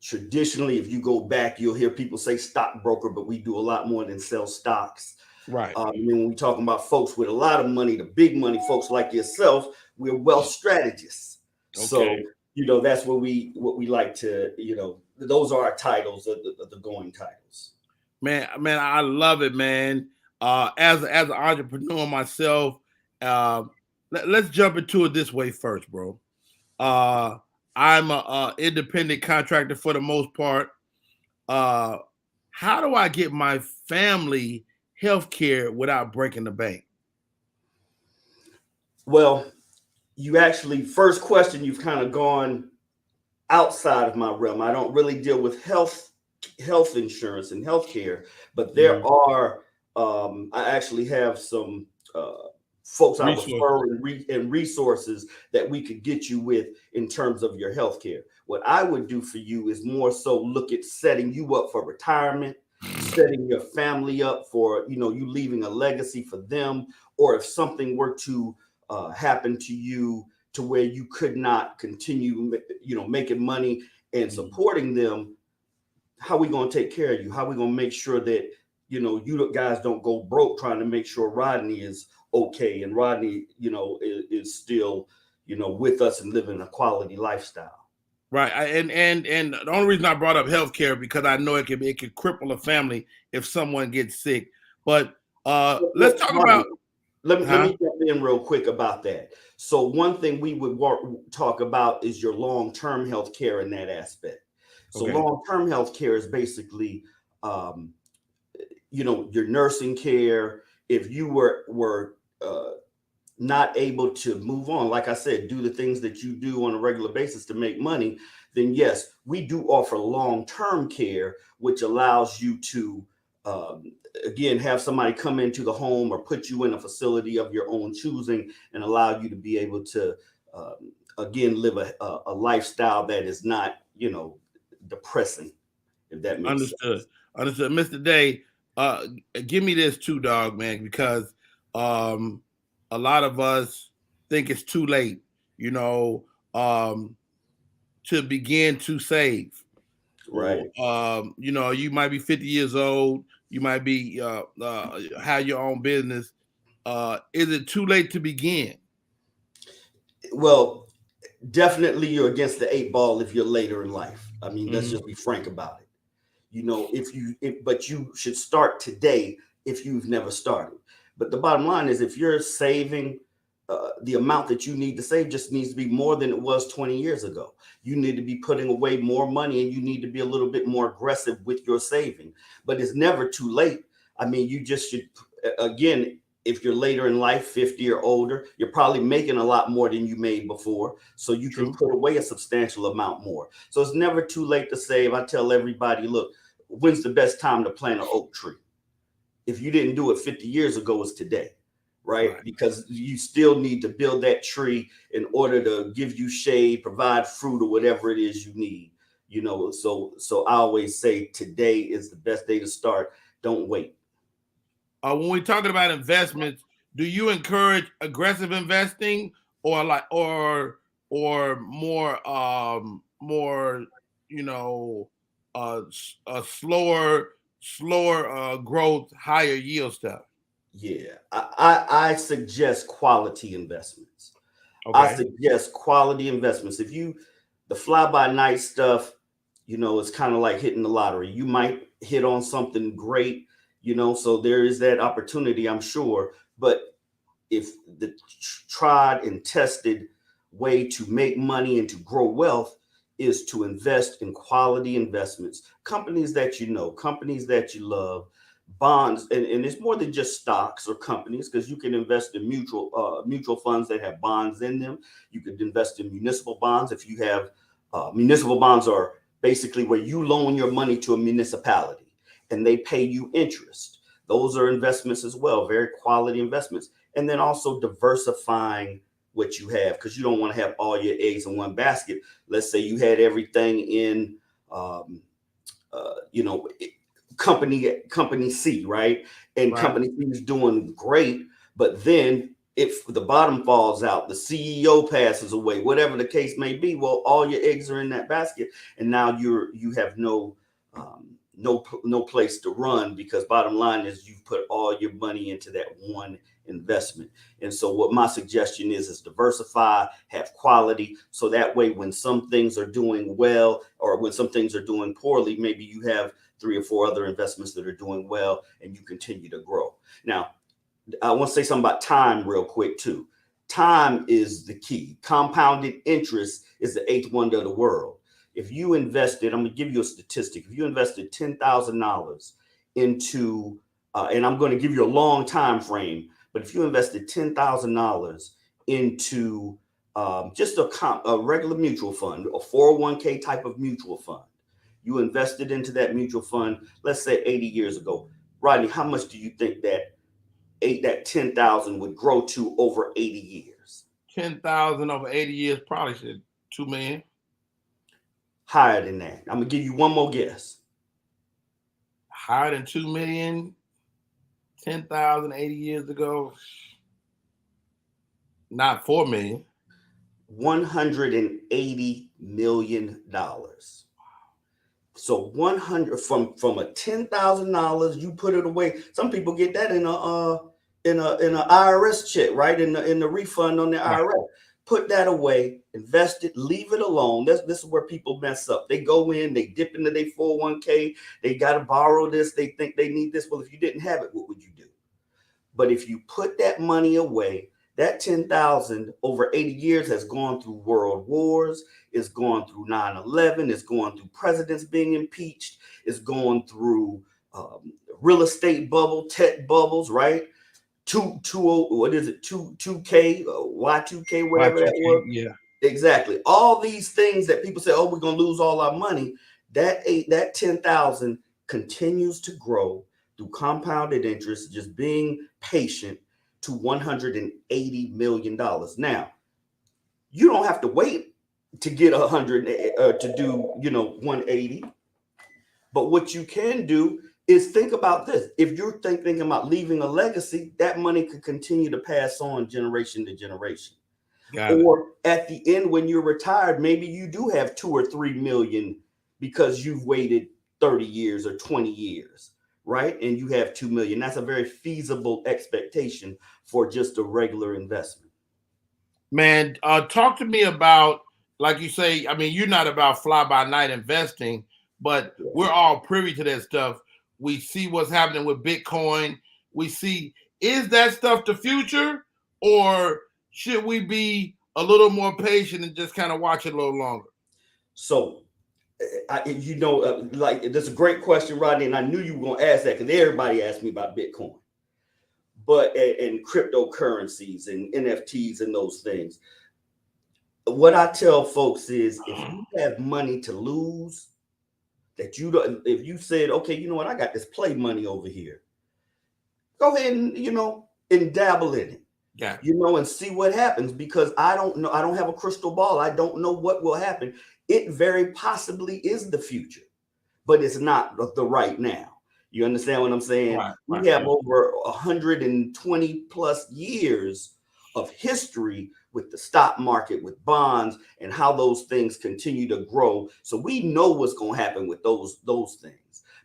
Traditionally, if you go back, you'll hear people say stockbroker, but we do a lot more than sell stocks. Right. And then when we talking about folks with a lot of money, the big money folks like yourself, we're wealth strategists. Okay. So, that's what we like to, those are our titles, the going titles. Man, I love it, man. As an entrepreneur myself, let's jump into it this way first, bro. I'm an independent contractor for the most part. How do I get my family health care without breaking the bank? Well, you actually, first question, you've kind of gone outside of my realm. I don't really deal with health insurance and health care, but there are, I actually have some folks I refer and resources that we could get you with in terms of your health care. What I would do for you is more so look at setting you up for retirement, setting your family up for, you leaving a legacy for them, or if something were to happen to you to where you could not continue, making money and supporting them, how are we going to take care of you? How are we going to make sure that, you guys don't go broke trying to make sure Rodney is okay and Rodney, is still, with us and living a quality lifestyle. Right. And the only reason I brought up healthcare because I know it can cripple a family if someone gets sick. But let's talk about. Let me jump in real quick about that. So one thing we would talk about is your long-term health care in that aspect. So long-term health care is basically, your nursing care. If you were not able to move on, like I said, do the things that you do on a regular basis to make money, then yes, we do offer long-term care, which allows you to again, have somebody come into the home or put you in a facility of your own choosing and allow you to be able to, again, live a lifestyle that is not, depressing, if that makes Understood. sense. Understood. Mr. Day, give me this too, dog, man, because a lot of us think it's too late, to begin to save. Right. You might be 50 years old. You might be have your own business. Is it too late to begin? Well, definitely you're against the 8 ball if you're later in life. I mean, let's just be frank about it. But you should start today if you've never started. But the bottom line is, if you're saving, the amount that you need to save just needs to be more than it was 20 years ago. You need to be putting away more money, and you need to be a little bit more aggressive with your saving. But it's never too late. I mean, you just should, again, if you're later in life, 50 or older, you're probably making a lot more than you made before. So you can put away a substantial amount more. So it's never too late to save. I tell everybody, look, when's the best time to plant an oak tree? If you didn't do it 50 years ago, it's today. Right? Because you still need to build that tree in order to give you shade, provide fruit, or whatever it is you need. So I always say today is the best day to start. Don't wait. When we're talking about investments, do you encourage aggressive investing or more slower growth, higher yield stuff? Yeah, I suggest quality investments. Okay. I suggest quality investments. The fly-by-night stuff, it's kind of like hitting the lottery. You might hit on something great, so there is that opportunity, I'm sure. But if the tried and tested way to make money and to grow wealth is to invest in quality investments, companies that companies that you love, bonds, and it's more than just stocks or companies, because you can invest in mutual funds that have bonds in them. You could invest in municipal bonds. If you have municipal bonds, are basically where you loan your money to a municipality and they pay you interest. Those are investments as well, very quality investments. And then also diversifying what you have, because you don't want to have all your eggs in one basket. Let's say you had everything in company C, right? And company C is doing great, but then if the bottom falls out, the CEO passes away, whatever the case may be, well, all your eggs are in that basket, and now you have no place to run, because bottom line is you've put all your money into that one investment. And so what my suggestion is diversify, have quality, so that way when some things are doing well or when some things are doing poorly, maybe you have 3 or 4 other investments that are doing well and you continue to grow. Now, I want to say something about time real quick too. Time is the key. Compounded interest is the 8th wonder of the world. If you invested, I'm going to give you a statistic. If you invested $10,000 into, and I'm going to give you a long time frame, but if you invested $10,000 into just a regular mutual fund, a 401k type of mutual fund, you invested into that mutual fund, let's say 80 years ago. Rodney, how much do you think that 10,000 would grow to over 80 years? 10,000 over 80 years, probably should 2 million. Higher than that. I'm gonna give you one more guess. Higher than 2 million, 10,000 80 years ago. Not 4 million. $180 million. So 100 from a $10,000, you put it away. Some people get that in a IRS check, right? In the refund on the IRS. Put that away, invest it, leave it alone. This is where people mess up. They go in, they dip into their 401k, they got to borrow this, they think they need this. Well, if you didn't have it, what would you do? But if you put that money away, that 10,000 over 80 years has gone through world wars, it's gone through 9/11, it's gone through presidents being impeached, it's gone through real estate bubble, tech bubbles, right? 2K, Y2K, whatever that was. Yeah, exactly. All these things that people say, oh, we're gonna lose all our money. That 10,000 continues to grow through compounded interest, just being patient, to $180 million. Now, you don't have to wait to get 100 to do 180. But what you can do is think about this. If you're thinking about leaving a legacy, that money could continue to pass on generation to generation. Or at the end, when you're retired, maybe you do have 2 or 3 million because you've waited 30 years or 20 years, right? And you have 2 million. That's a very feasible expectation for just a regular investment. Man, talk to me about, like you say, I mean, you're not about fly-by-night investing, but we're all privy to that stuff. We see what's happening with Bitcoin. We see, is that stuff the future, or should we be a little more patient and just kind of watch it a little longer? So, like, that's a great question, Rodney, and I knew you were going to ask that because everybody asked me about Bitcoin, but and cryptocurrencies and NFTs and those things. What I tell folks is, if you have money to lose, that you don't, if you said, okay, you know what, I got this play money over here, go ahead and and dabble in it. Yeah. And see what happens, because I don't know. I don't have a crystal ball. I don't know what will happen. It very possibly is the future, but it's not the right now. You understand what I'm saying? Right. We have over 120 plus years of history with the stock market, with bonds, and how those things continue to grow. So we know what's going to happen with those things.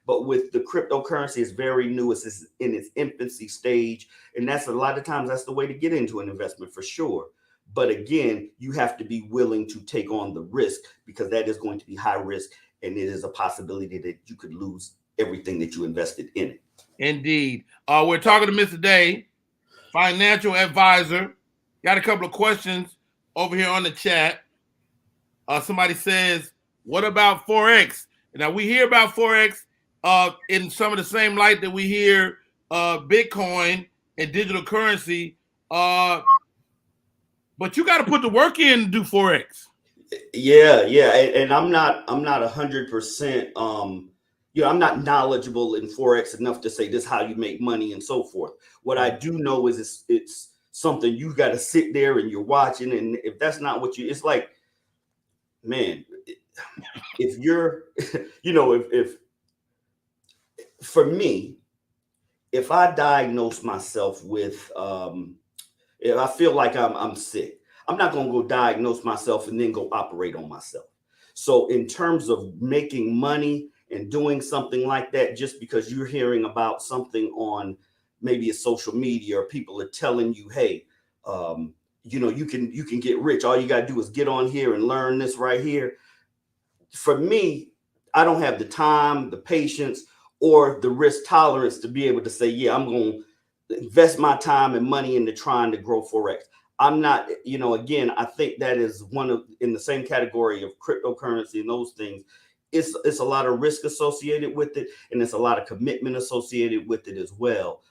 But with the cryptocurrency, it's very new. It's in its infancy stage. And that's a lot of times that's the way to get into an investment for sure. But again, you have to be willing to take on the risk, because that is going to be high risk. And it is a possibility that you could lose everything that you invested in it. Indeed. We're talking to Mr. Day, financial advisor. Got a couple of questions over here on the chat. Somebody says, what about Forex? Now, we hear about Forex in some of the same light that we hear Bitcoin and digital currency. But you got to put the work in to do Forex. Yeah. And I'm not 100%. I'm not knowledgeable in Forex enough to say this is how you make money and so forth. What I do know is it's something you got to sit there and you're watching. And if that's not what it's like, man, if you're, if for me, if I diagnose myself with, if I feel like I'm sick, I'm not going to go diagnose myself and then go operate on myself. So in terms of making money and doing something like that, just because you're hearing about something on maybe a social media, or people are telling you, hey, you can get rich. All you got to do is get on here and learn this right here. For me, I don't have the time, the patience, or the risk tolerance to be able to say, yeah, I'm going to invest my time and money into trying to grow Forex. I'm not, again, I think that is in the same category of cryptocurrency and those things. It's a lot of risk associated with it, and it's a lot of commitment associated with it as well.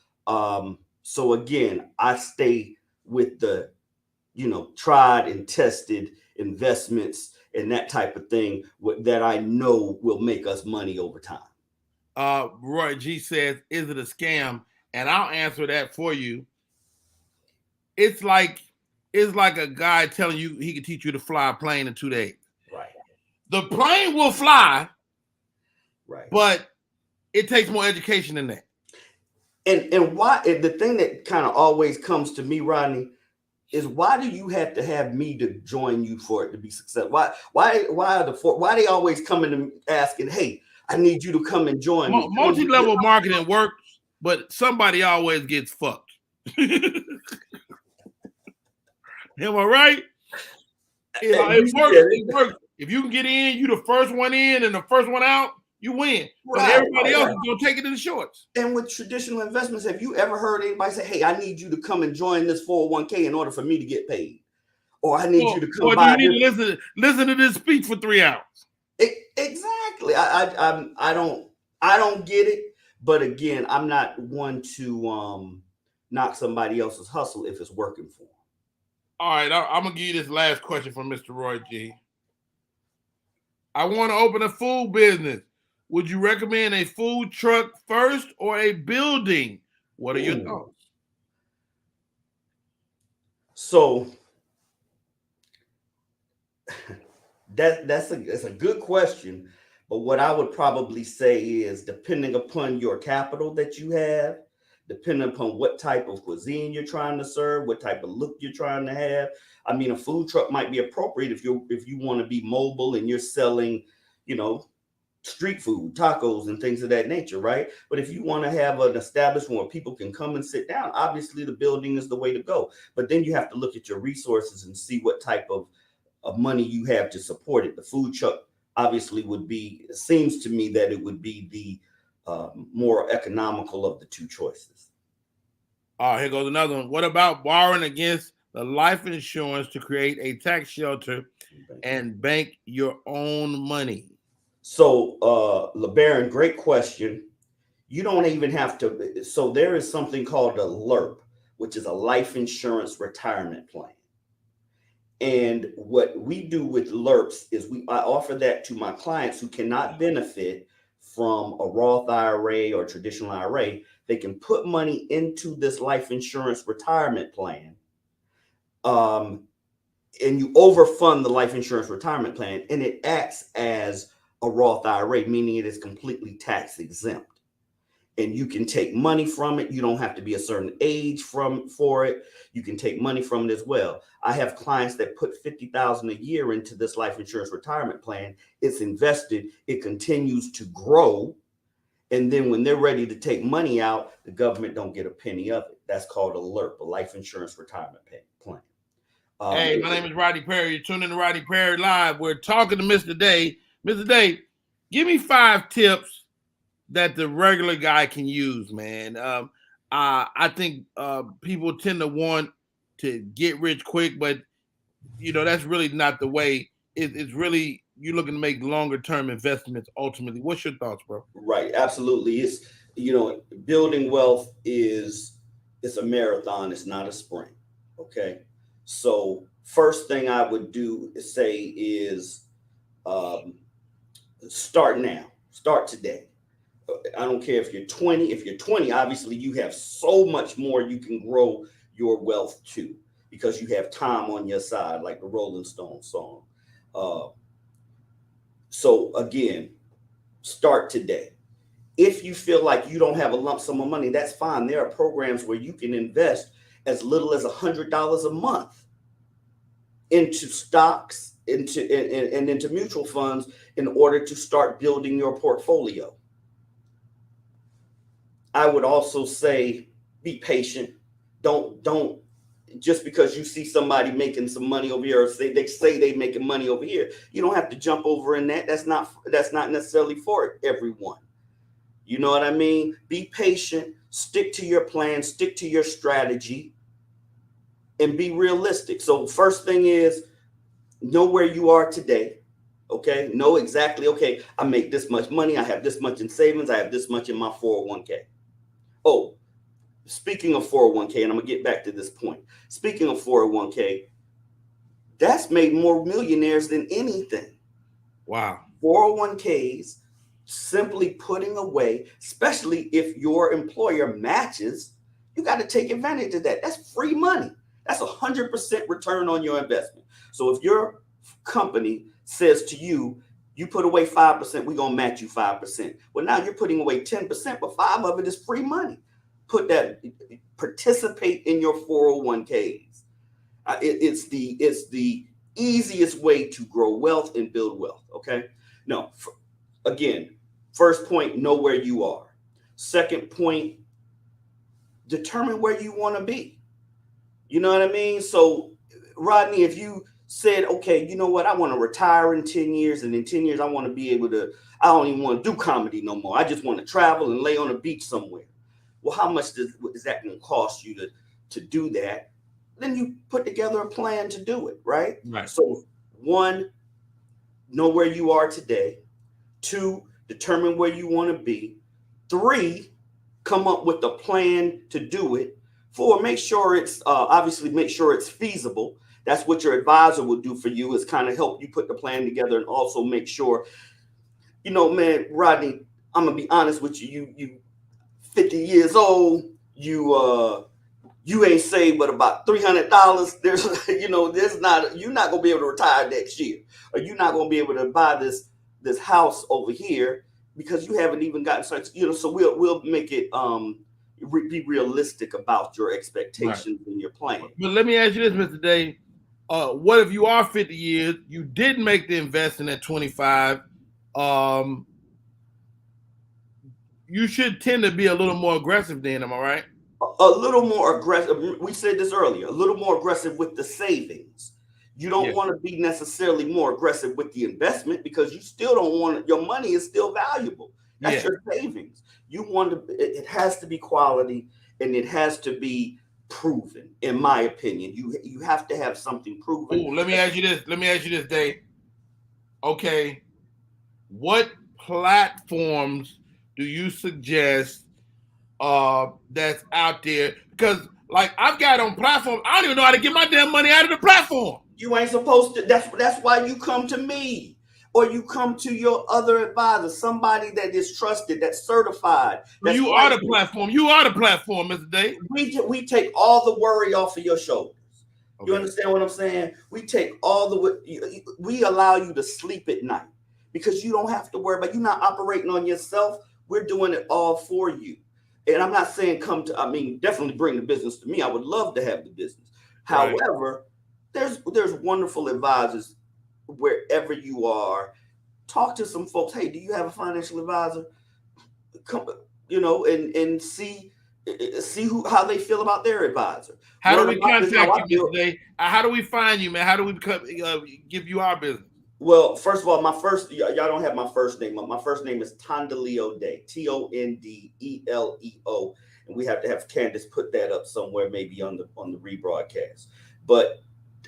So again, I stay with the, tried and tested investments and that type of thing that I know will make us money over time. Roy G says, is it a scam? And I'll answer that for you. It's like a guy telling you he can teach you to fly a plane in 2 days. Right. The plane will fly, right, but it takes more education than that. And why, the thing that kind of always comes to me, Rodney, is why do you have to have me to join you for it to be successful? Why they always coming to me asking, hey, I need you to come and join me. Multi-level marketing works, but somebody always gets fucked. Am I right? It works. If you can get in, you the first one in and the first one out, you win. But everybody else is going to take it in the shorts. And with traditional investments, have you ever heard anybody say, hey, I need you to come and join this 401k in order for me to get paid? Or I need you to come by. You need to listen to this speech for 3 hours. Exactly. I don't get it. But again, I'm not one to knock somebody else's hustle if it's working for them. All right, I'm going to give you this last question from Mr. Roy G. I want to open a food business. Would you recommend a food truck first or a building? What are your thoughts? So that's a good question. But what I would probably say is, depending upon your capital that you have, depending upon what type of cuisine you're trying to serve, what type of look you're trying to have. I mean, a food truck might be appropriate if you want to be mobile and you're selling, street food, tacos and things of that nature, right? But if you want to have an establishment where people can come and sit down, obviously the building is the way to go. But then you have to look at your resources and see what type of money you have to support it. The food truck obviously it seems to me that it would be the more economical of the two choices. All right, here goes another one. What about borrowing against the life insurance to create a tax shelter and bank your own money? So, LeBaron, great question. You don't even have to. So there is something called a LIRP, which is a life insurance retirement plan. And what we do with LIRPs is I offer that to my clients who cannot benefit from a Roth IRA or traditional IRA. They can put money into this life insurance retirement plan. And you overfund the life insurance retirement plan, and it acts as a Roth IRA, meaning it is completely tax exempt. And you can take money from it. You don't have to be a certain age for it. You can take money from it as well. I have clients that put $50,000 a year into this life insurance retirement plan. It's invested. It continues to grow. And then when they're ready to take money out, the government don't get a penny of it. That's called a LIRP, a life insurance retirement plan. Hey, my name is Rodney Perry. You're tuning in to Rodney Perry Live. We're talking to Mr. Day. Mr. Day, give me 5 tips that the regular guy can use, man. I think people tend to want to get rich quick, but that's really not the way. It's really, you're looking to make longer term investments ultimately. What's your thoughts, bro? Right, absolutely. It's building wealth it's a marathon. It's not a sprint. Okay, so first thing I would say is start now. Start today. I don't care if you're 20. If you're 20, obviously you have so much more you can grow your wealth to, because you have time on your side, like the Rolling Stones song. So again, start today. If you feel like you don't have a lump sum of money, that's fine. There are programs where you can invest as little as $100 a month into stocks, into mutual funds in order to start building your portfolio. I would also say be patient. Don't just because you see somebody making some money over here, or they say they're making money over here, you don't have to jump over in that. That's not necessarily for everyone. You know what I mean? Be patient, stick to your plan, stick to your strategy, and be realistic. So first thing is, know where you are today. Okay, know exactly, okay, I make this much money, I have this much in savings, I have this much in my 401k. Oh, speaking of 401k, and I'm gonna get back to this point. Speaking of 401k, that's made more millionaires than anything. Wow. 401ks, simply putting away, especially if your employer matches, you got to take advantage of that. That's free money. That's 100% return on your investment. So if your company says to you, you put away 5%, we're going to match you 5%. Well, now you're putting away 10%, but 5 of it is free money. Participate in your 401ks. It's the easiest way to grow wealth and build wealth. Okay. Now, again, first point, know where you are. Second point, determine where you want to be. You know what I mean? So, Rodney, if you said, okay, you know what, I want to retire in 10 years, and in 10 years, I want to be able to, I don't even want to do comedy no more. I just want to travel and lay on a beach somewhere. Well, how much is that going to cost you to do that? Then you put together a plan to do it, right? Right. So 1, know where you are today. 2, determine where you want to be. 3, come up with a plan to do it. 4, make sure it's feasible. That's what your advisor will do for you, is kind of help you put the plan together, and also make sure, You know, man, Rodney, I'm gonna be honest with you. You 50 years old. You ain't saved but about $300. There's you're not gonna be able to retire next year, or you're not gonna be able to buy this house over here because you haven't even gotten started. So we'll make it be realistic about your expectations and your plan. But let me ask you this, Mr. Day. What if you are 50 years, you didn't make the investment at 25? You should tend to be a little more aggressive then, am I right? A little more aggressive. We said this earlier, a little more aggressive with the savings. You don't want to be necessarily more aggressive with the investment because you still don't want it. Your money is still valuable. That's your savings. You want to, it has to be quality and it has to be proven, in my opinion. You have to have something proven. Ooh, let me ask you this, Dave. Okay. What platforms do you suggest that's out there? Because like I've got on platform, I don't even know how to get my damn money out of the platform. You ain't supposed to. That's why you come to me, or you come to your other advisor, somebody that is trusted, that's certified. You are the platform. You are the platform, Mr. Day. We take all the worry off of your shoulders. Okay. You understand what I'm saying? We take we allow you to sleep at night because you don't have to worry about. You're not operating on yourself. We're doing it all for you. And I'm not saying definitely bring the business to me. I would love to have the business. Right. However, there's wonderful advisors wherever you are. Talk to some folks. Hey, do you have a financial advisor? Come, and see how they feel about their advisor. How do we contact you, Mr. Day? How do we find you, man? How do we give you our business? Well, first of all, y'all don't have my first name. My first name is Tondileo Day, Tondeleo, and we have to have Candace put that up somewhere, maybe on the rebroadcast. But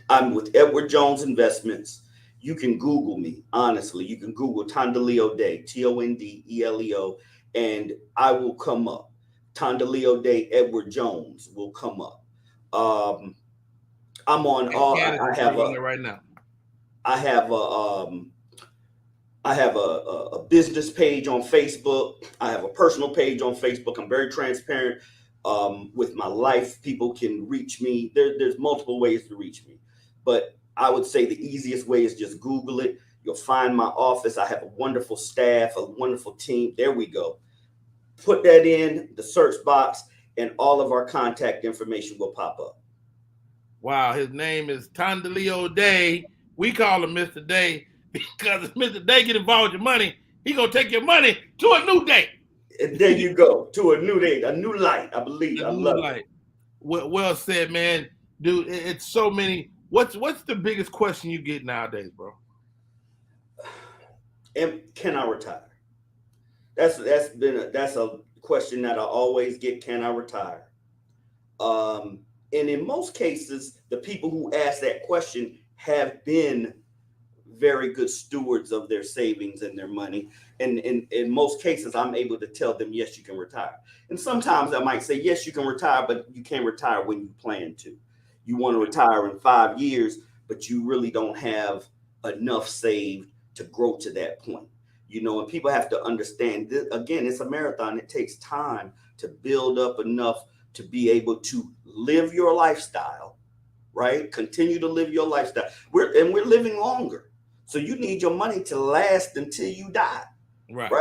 I'm with Edward Jones Investments. You can Google me, honestly. You can Google Tondileo Day, Tondeleo, and I will come up. Tondileo Day, Edward Jones will come up. I'm on all. I have a right now. I have a business page on Facebook. I have a personal page on Facebook. I'm very transparent with my life. People can reach me. There's multiple ways to reach me, but I would say the easiest way is just Google it. You'll find my office. I have a wonderful staff, a wonderful team. There we go. Put that in the search box and all of our contact information will pop up. Wow. His name is Tondileo Day. We call him Mr. Day because if Mr. Day get involved with your money, he going to take your money to a new day. And there you go, to a new day, a new light, I believe. I love it. Well said, man. Dude, it's so many. What's the biggest question you get nowadays, bro? And can I retire? That's a question that I always get. Can I retire? And in most cases, the people who ask that question have been very good stewards of their savings and their money. And in most cases, I'm able to tell them, yes, you can retire. And sometimes I might say, yes, you can retire, but you can't retire when you plan to. You want to retire in 5 years, but you really don't have enough saved to grow to that point. And people have to understand this. Again, it's a marathon. It takes time to build up enough to be able to live your lifestyle, right? Continue to live your lifestyle. We're living longer. So you need your money to last until you die. Right.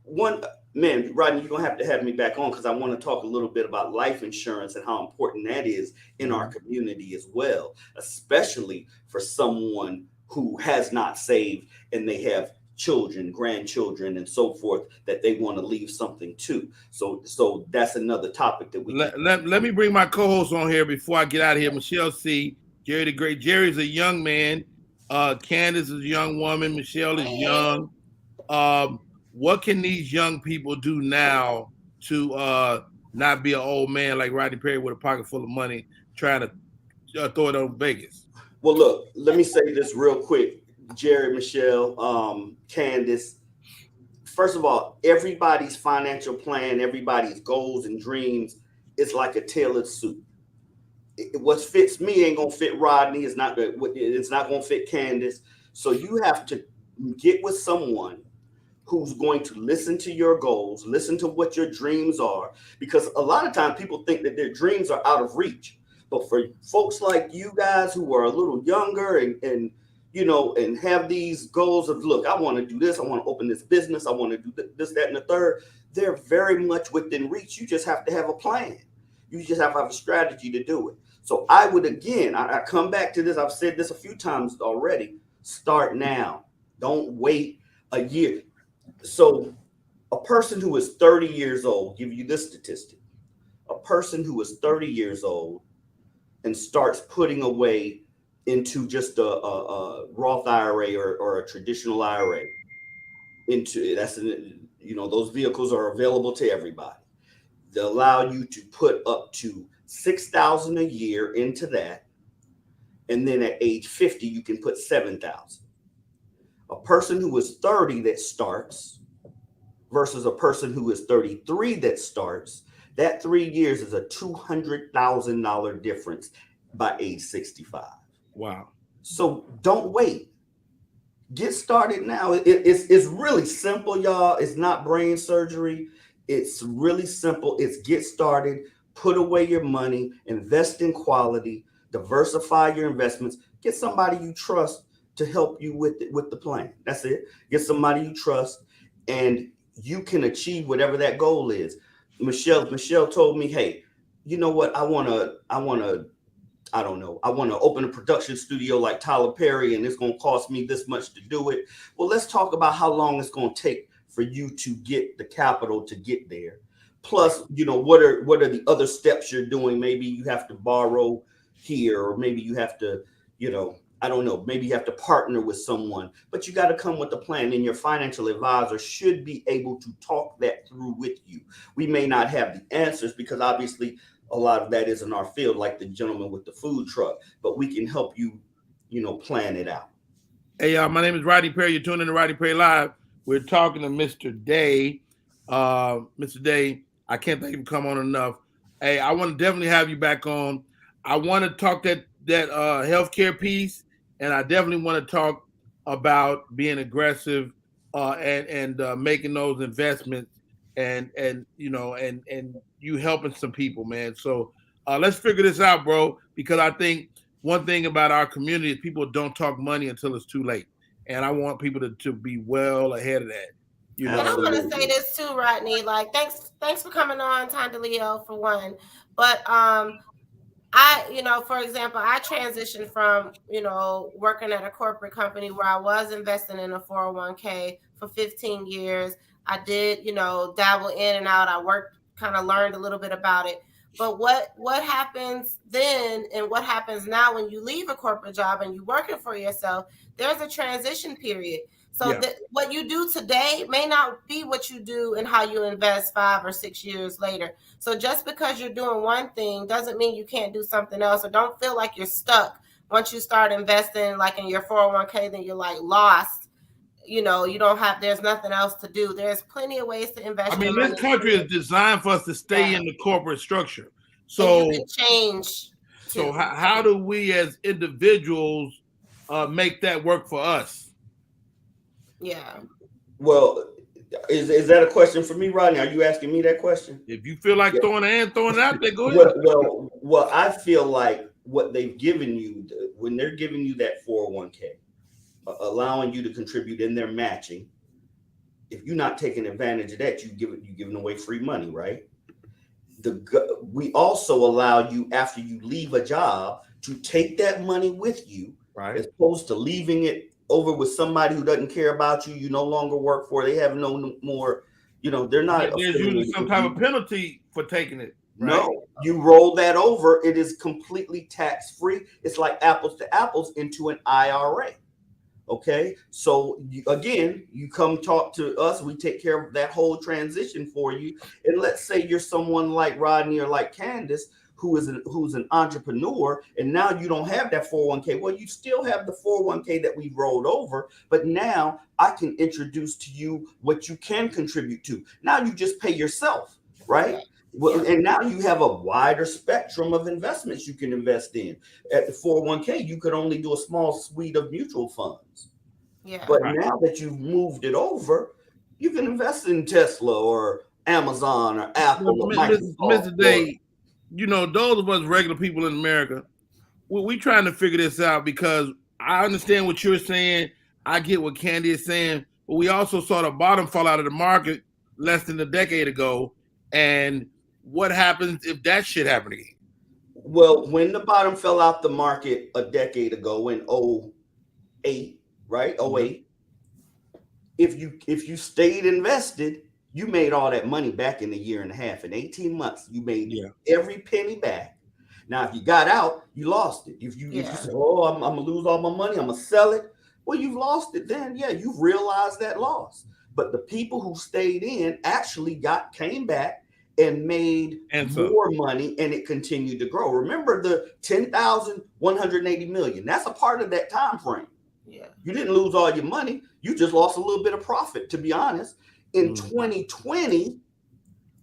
Rodney, you're going to have me back on because I want to talk a little bit about life insurance and how important that is in our community as well, especially for someone who has not saved and they have children, grandchildren, and so forth that they want to leave something to. So that's another topic that we let me bring my co-host on here before I get out of here. Michelle C. Jerry the Great. Jerry's a young man. Candace is a young woman. Michelle is young. What can these young people do now to not be an old man like Rodney Perry with a pocket full of money trying to throw it on Vegas? Well, look, let me say this real quick. Jerry, Michelle, Candace. First of all, everybody's financial plan, everybody's goals and dreams is like a tailored suit. What fits me ain't gonna fit Rodney. It's not gonna fit Candace. So you have to get with someone who's going to listen to your goals, listen to what your dreams are, because a lot of times people think that their dreams are out of reach. But for folks like you guys who are a little younger and you know, and have these goals of, look, I want to do this, I want to open this business, I want to do this, that, and the third, they're very much within reach. You just have to have a plan. You just have to have a strategy to do it. So I would, again, I come back to this, I've said this a few times already, start now. Don't wait a year. So a person who is 30 years old, give you this statistic, a person who is 30 years old and starts putting away into just a Roth IRA or a traditional IRA, into that's, you know, those vehicles are available to everybody. They allow you to put up to $6,000 a year into that, and then at age 50 you can put $7,000. A person who is 30 that starts versus a person who is 33 that starts, that 3 years is a $200,000 difference by age 65. Wow. So don't wait. Get started now. It's really simple, y'all. It's not brain surgery. It's really simple. It's get started, put away your money, invest in quality, diversify your investments, get somebody you trust to help you with the plan. That's it. Get somebody you trust, and you can achieve whatever that goal is. Michelle told me, hey, you know what? I want to open a production studio like Tyler Perry, and it's going to cost me this much to do it. Well, let's talk about how long it's going to take for you to get the capital to get there. Plus, you know, what are the other steps you're doing? Maybe you have to borrow here, or maybe you have to, you know, I don't know, maybe you have to partner with someone, but you got to come with a plan, and your financial advisor should be able to talk that through with you. We may not have the answers because obviously a lot of that is in our field, like the gentleman with the food truck, but we can help you, you know, plan it out. Hey, y'all, my name is Rodney Perry. You're tuning in to Rodney Perry Live. We're talking to Mr. Day. Mr. Day, I can't thank you for coming on enough. Hey, I want to definitely have you back on. I want to talk that healthcare piece, and I definitely want to talk about being aggressive and making those investments, and you know, and you helping some people, man. So let's figure this out, bro, because I think one thing about our community is people don't talk money until it's too late. And I want people to be well ahead of that. You know, and I want to say this too, Rodney. Like, thanks for coming on, Tanda Leo, for one. But I, you know, for example, I transitioned from, you know, working at a corporate company where I was investing in a 401k for 15 years. I did, you know, dabble in and out. I worked, kind of learned a little bit about it. But what happens then and what happens now when you leave a corporate job and you're working for yourself, there's a transition period. So what you do today may not be what you do and how you invest 5 or 6 years later. So just because you're doing one thing doesn't mean you can't do something else, or don't feel like you're stuck. Once you start investing like in your 401k, then you're like lost. You know, you don't have, there's nothing else to do. There's plenty of ways to invest. I mean, this country is designed for us to stay in the corporate structure. So you can change. So how do we as individuals make that work for us? Yeah. Well, is that a question for me, Rodney? Are you asking me that question? If you feel like throwing it out there, go ahead. Well, I feel like what they've given you, when they're giving you that 401k, allowing you to contribute in their matching, if you're not taking advantage of that, you're giving away free money, right? We also allow you, after you leave a job, to take that money with you, right? As opposed to leaving it over with somebody who doesn't care about you, you no longer work for, they have no more, you know, they're not. There's usually some type of penalty for taking it. Right? No, you roll that over, it is completely tax-free. It's like apples to apples into an IRA. Okay, so again, you come talk to us, we take care of that whole transition for you. And let's say you're someone like Rodney or like Candace, who's an entrepreneur, and now you don't have that 401k. Well, you still have the 401k that we rolled over, but now I can introduce to you what you can contribute to. Now you just pay yourself, right? Well, and now you have a wider spectrum of investments you can invest in. At the 401k, you could only do a small suite of mutual funds. Yeah. But now that you've moved it over, you can invest in Tesla or Amazon or Apple or Microsoft. Mr. Day, you know, those of us regular people in America, we trying to figure this out because I understand what you're saying. I get what Candy is saying, but we also saw the bottom fall out of the market less than a decade ago. And what happens if that shit happened again? Well, when the bottom fell out the market a decade ago in 08, right? 08. If you stayed invested, you made all that money back in a year and a half. In 18 months, you made every penny back. Now, if you got out, you lost it. If you said, oh, I'm gonna lose all my money, I'm gonna sell it. Well, you've lost it then. Yeah, you've realized that loss. But the people who stayed in actually came back and made more money, and it continued to grow. Remember the 10,180 million. That's a part of that time frame. Yeah. You didn't lose all your money. You just lost a little bit of profit, to be honest. In 2020,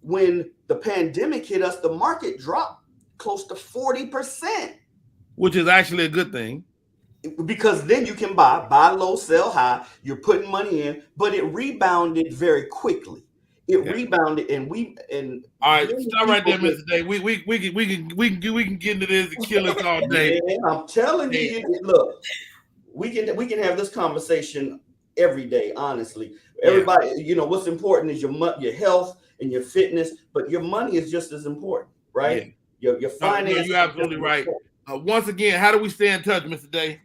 when the pandemic hit us, the market dropped close to 40%. Which is actually a good thing. Because then you can buy low, sell high. You're putting money in, but it rebounded very quickly. It rebounded, and all right, stop right there, Mr. Day. We can get into this and kill us all day. Man, I'm telling you, look, we can have this conversation every day. Honestly, everybody, you know, what's important is your health and your fitness, but your money is just as important, right? Your finances. You're absolutely right. Once again, how do we stay in touch, Mr. Day?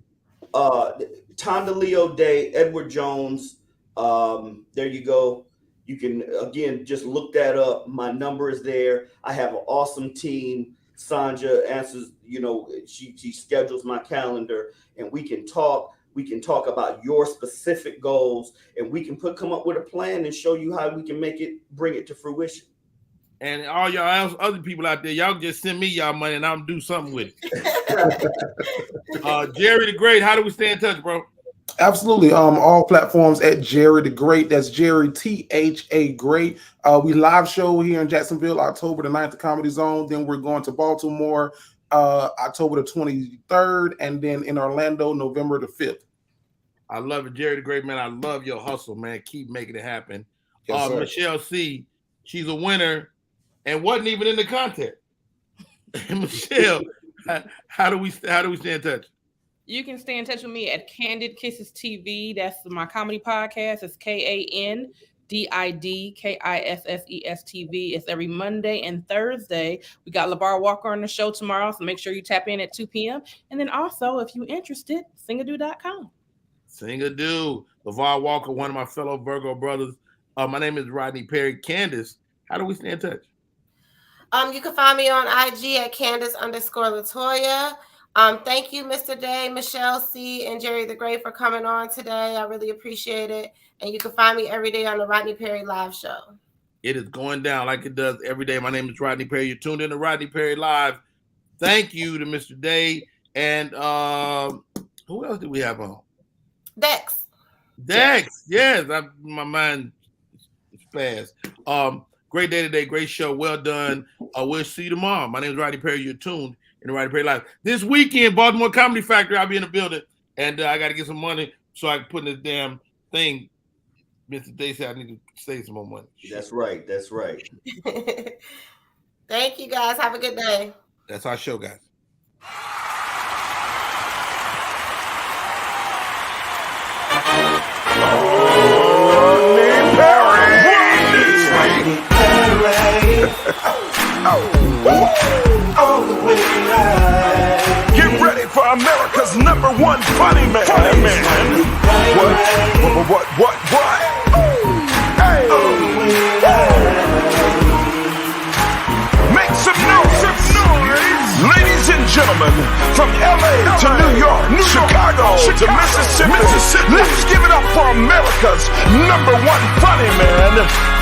Tonda Leo Day, Edward Jones. There you go. You can, again, just look that up. My number is there. I have an awesome team. Sanja answers, you know, she schedules my calendar, and we can talk. We can talk about your specific goals, and we can come up with a plan and show you how we can bring it to fruition. And all y'all other people out there, y'all just send me y'all money and I'll do something with it. Jerry the Great, how do we stay in touch, bro? Absolutely. All platforms at Jerry the Great. That's Jerry THA Great. We live show here in Jacksonville, October the 9th, the Comedy Zone. Then we're going to Baltimore, October the 23rd, and then in Orlando, November the 5th. I love it, Jerry the Great, man. I love your hustle, man. Keep making it happen. Yes, Michelle C, she's a winner and wasn't even in the contest. Michelle, how do we stay in touch? You can stay in touch with me at Candid Kisses TV. That's my comedy podcast. It's KANDIDKISSES TV. It's every Monday and Thursday. We got LeVar Walker on the show tomorrow, so make sure you tap in at 2 p.m. And then also, if you're interested, singadoo.com. Singadoo. LeVar Walker, one of my fellow Virgo brothers. My name is Rodney Perry. Candace, how do we stay in touch? You can find me on IG at Candace_Latoya. Thank you, Mr. Day, Michelle C, and Jerry the Great for coming on today. I really appreciate it. And you can find me every day on the Rodney Perry Live Show. It is going down like it does every day. My name is Rodney Perry. You're tuned in to Rodney Perry Live. Thank you to Mr. Day. And who else do we have on? Dex. Yes. My mind is fast. Great day today. Great show. Well done. We'll see you tomorrow. My name is Rodney Perry. You're tuned in the Rodney Perry Live. This weekend, Baltimore Comedy Factory, I'll be in the building. And I got to get some money so I can put in this damn thing. Mr. Day said I need to save some more money. That's right. Thank you, guys. Have a good day. That's our show, guys. Get ready for America's #1 funny man. What? Hey. Make some noise. Ladies and gentlemen, from LA to New York, Chicago to Mississippi, let's give it up for America's #1 funny man.